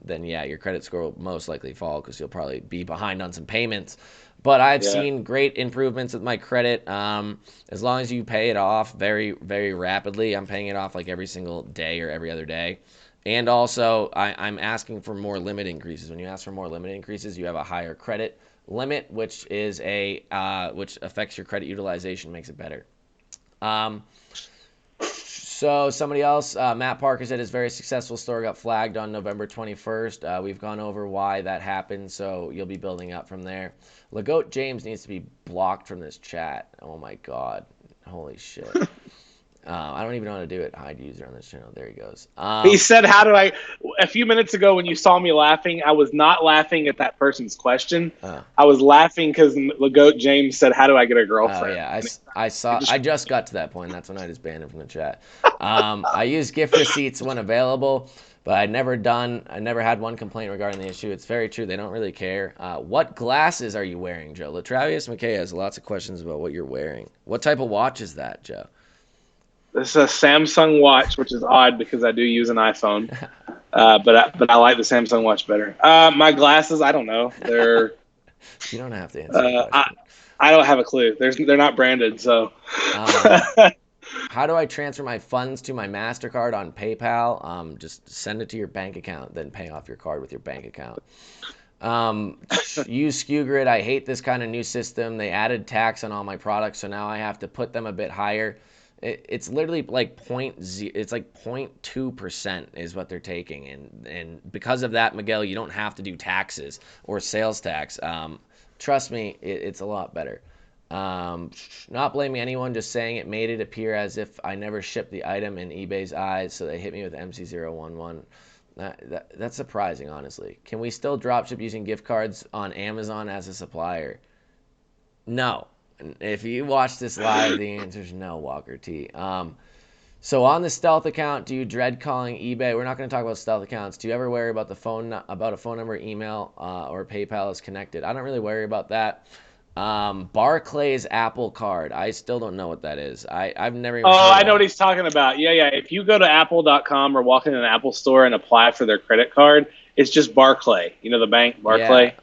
then yeah, your credit score will most likely fall because you'll probably be behind on some payments. But I've Yeah. seen great improvements with my credit. As long as you pay it off very, very rapidly, I'm paying it off like every single day or every other day. And also, I'm asking for more limit increases. When you ask for more limit increases, you have a higher credit limit, which is which affects your credit utilization, makes it better. Um, so somebody else, Matt Parker said his very successful store got flagged on November 21st. We've gone over why that happened, so you'll be building up from there. Lagoat James needs to be blocked from this chat. Oh my God, holy shit. I don't even know how to do it. Hide user on this channel. There he goes. He said, "How do I?" A few minutes ago, when you saw me laughing, I was not laughing at that person's question. Uh, I was laughing because Legoat James said, "How do I get a Oh girlfriend?" yeah, And I just, I just got to that point. That's when I just banned him from the chat. I use gift receipts when available. But I never had one complaint regarding the issue. It's very true. They don't really care. What glasses are you wearing, Joe? Latravius McKay has lots of questions about what you're wearing. What type of watch is that, Joe? This is a Samsung watch, which is odd because I do use an iPhone. But I like the Samsung watch better. My glasses, I don't know. They're You don't have to answer that uh, I question. I don't have a clue. They're not branded, so. Um, how do I transfer my funds to my MasterCard on PayPal? Just send it to your bank account, then pay off your card with your bank account. Use SKewGrid. I hate this kind of new system. They added tax on all my products, so now I have to put them a bit higher. It's literally like it's like 0.2% is what they're taking, and because of that, Miguel, you don't have to do taxes or sales tax. Trust me, it's a lot better. Not blaming anyone, just saying it made it appear as if I never shipped the item in eBay's eyes, so they hit me with MC011. That's surprising, honestly. Can we still dropship using gift cards on Amazon as a supplier? No. If you watch this live, the answer is no, Walker T. So on the stealth account, do you dread calling eBay? We're not going to talk about stealth accounts. Do you ever worry about a phone number, email, or PayPal is connected? I don't really worry about that. Barclays Apple Card. I still don't know what that is. I've never even Oh, heard I of know what that. he's talking about. Yeah, yeah. If you go to apple.com or walk in an Apple store and apply for their credit card, it's just Barclay. You know the bank, Yeah. Barclay?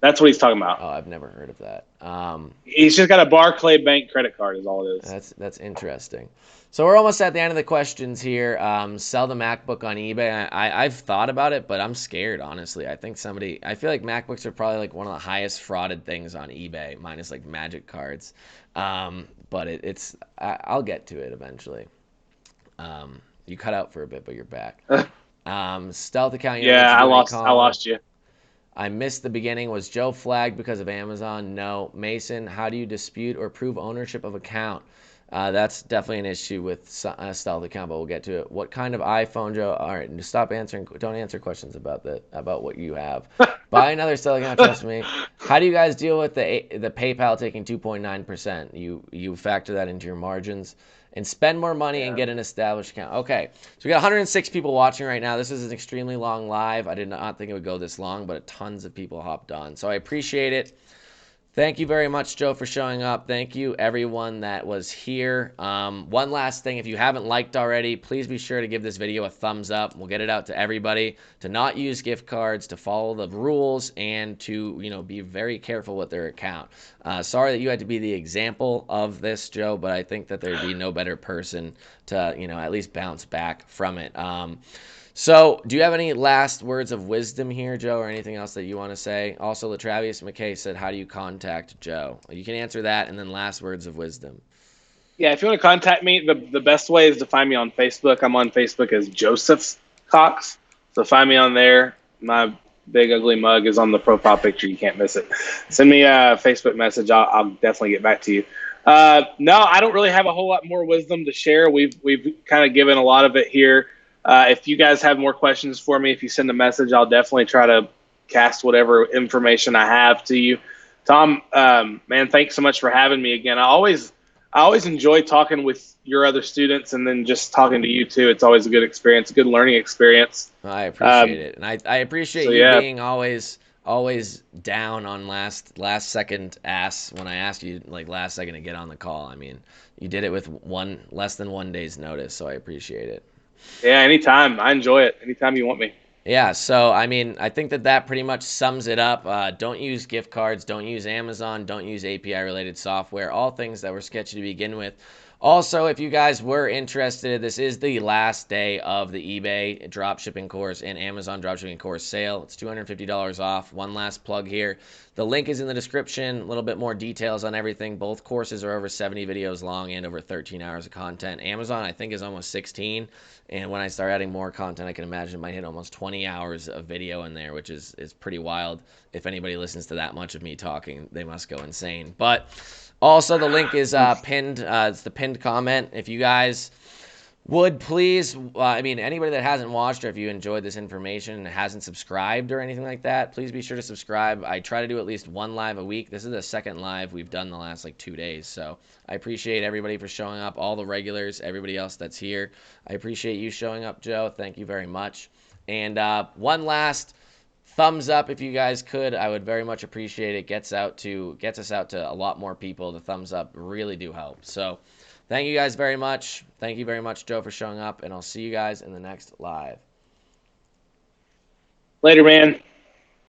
That's what he's talking about. Oh, I've never heard of that. He's just got a Barclay bank credit card is all it is. That's interesting. So we're almost at the end of the questions here. Sell the MacBook on eBay. I've thought about it, but I'm scared, honestly. I feel like MacBooks are probably like one of the highest frauded things on eBay, minus like Magic cards. But I'll get to it eventually. You cut out for a bit, but you're back. Stealth account, you don't need Yeah, to I do any lost I calling. lost you. I missed the beginning. Was Joe flagged because of Amazon? No. Mason, how do you dispute or prove ownership of account? That's definitely an issue with a stealth account, but we'll get to it. What kind of iPhone, Joe? All right, just stop answering. Don't answer questions about what you have. Buy another stealth account. Trust me. How do you guys deal with the PayPal taking 2.9%? You factor that into your margins and spend more money and Yeah. get an established account. Okay, so we got 106 people watching right now. This is an extremely long live. I did not think it would go this long, but tons of people hopped on. So I appreciate it. Thank you very much, Joe, for showing up. Thank you, everyone that was here. One last thing, if you haven't liked already, please be sure to give this video a thumbs up. We'll get it out to everybody to not use gift cards, to follow the rules, and to be very careful with their account. Sorry that you had to be the example of this, Joe, but I think that there'd be no better person to at least bounce back from it. So, do you have any last words of wisdom here, Joe, or anything else that you want to say? Also, Latravius McKay said, how do you contact Joe? You can answer that, and then last words of wisdom. Yeah, if you want to contact me, the best way is to find me on Facebook. I'm on Facebook as Joseph Cox. So find me on there. My big ugly mug is on the profile picture. You can't miss it. Send me a Facebook message. I'll definitely get back to you. No, I don't really have a whole lot more wisdom to share. We've kind of given a lot of it here. If you guys have more questions for me, if you send a message, I'll definitely try to cast whatever information I have to you. Tom, man, thanks so much for having me again. I always enjoy talking with your other students and then just talking to you too. It's always a good experience, a good learning experience. I appreciate it, and I appreciate So you yeah, being always down on last second when I asked you like last second to get on the call. I mean, you did it with less than 1 day's notice, so I appreciate it. yeah, anytime. I enjoy it. Anytime you want me. Yeah, so I mean, I think that pretty much sums it up. Don't use gift cards, don't use Amazon, don't use API related software, all things that were sketchy to begin with. Also, if you guys were interested, this is the last day of the eBay dropshipping course and Amazon dropshipping course sale. It's $250 off. One last plug here. The link is in the description. A little bit more details on everything. Both courses are over 70 videos long and over 13 hours of content. Amazon, I think, is almost 16. And when I start adding more content, I can imagine it might hit almost 20 hours of video in there, which is pretty wild. If anybody listens to that much of me talking, they must go insane. But also, the link is pinned. It's the pinned comment. If you guys Would please, I mean, anybody that hasn't watched, or if you enjoyed this information and hasn't subscribed or anything like that, please be sure to subscribe. I try to do at least one live a week. This is the second live we've done the last like 2 days. So I appreciate everybody for showing up, all the regulars, everybody else that's here. I appreciate you showing up, Joe. Thank you very much. And one last thumbs up if you guys could. I would very much appreciate it. Gets us out to a lot more people. The thumbs up really do help. So thank you guys very much. Thank you very much, Joe, for showing up, and I'll see you guys in the next live. Later, man.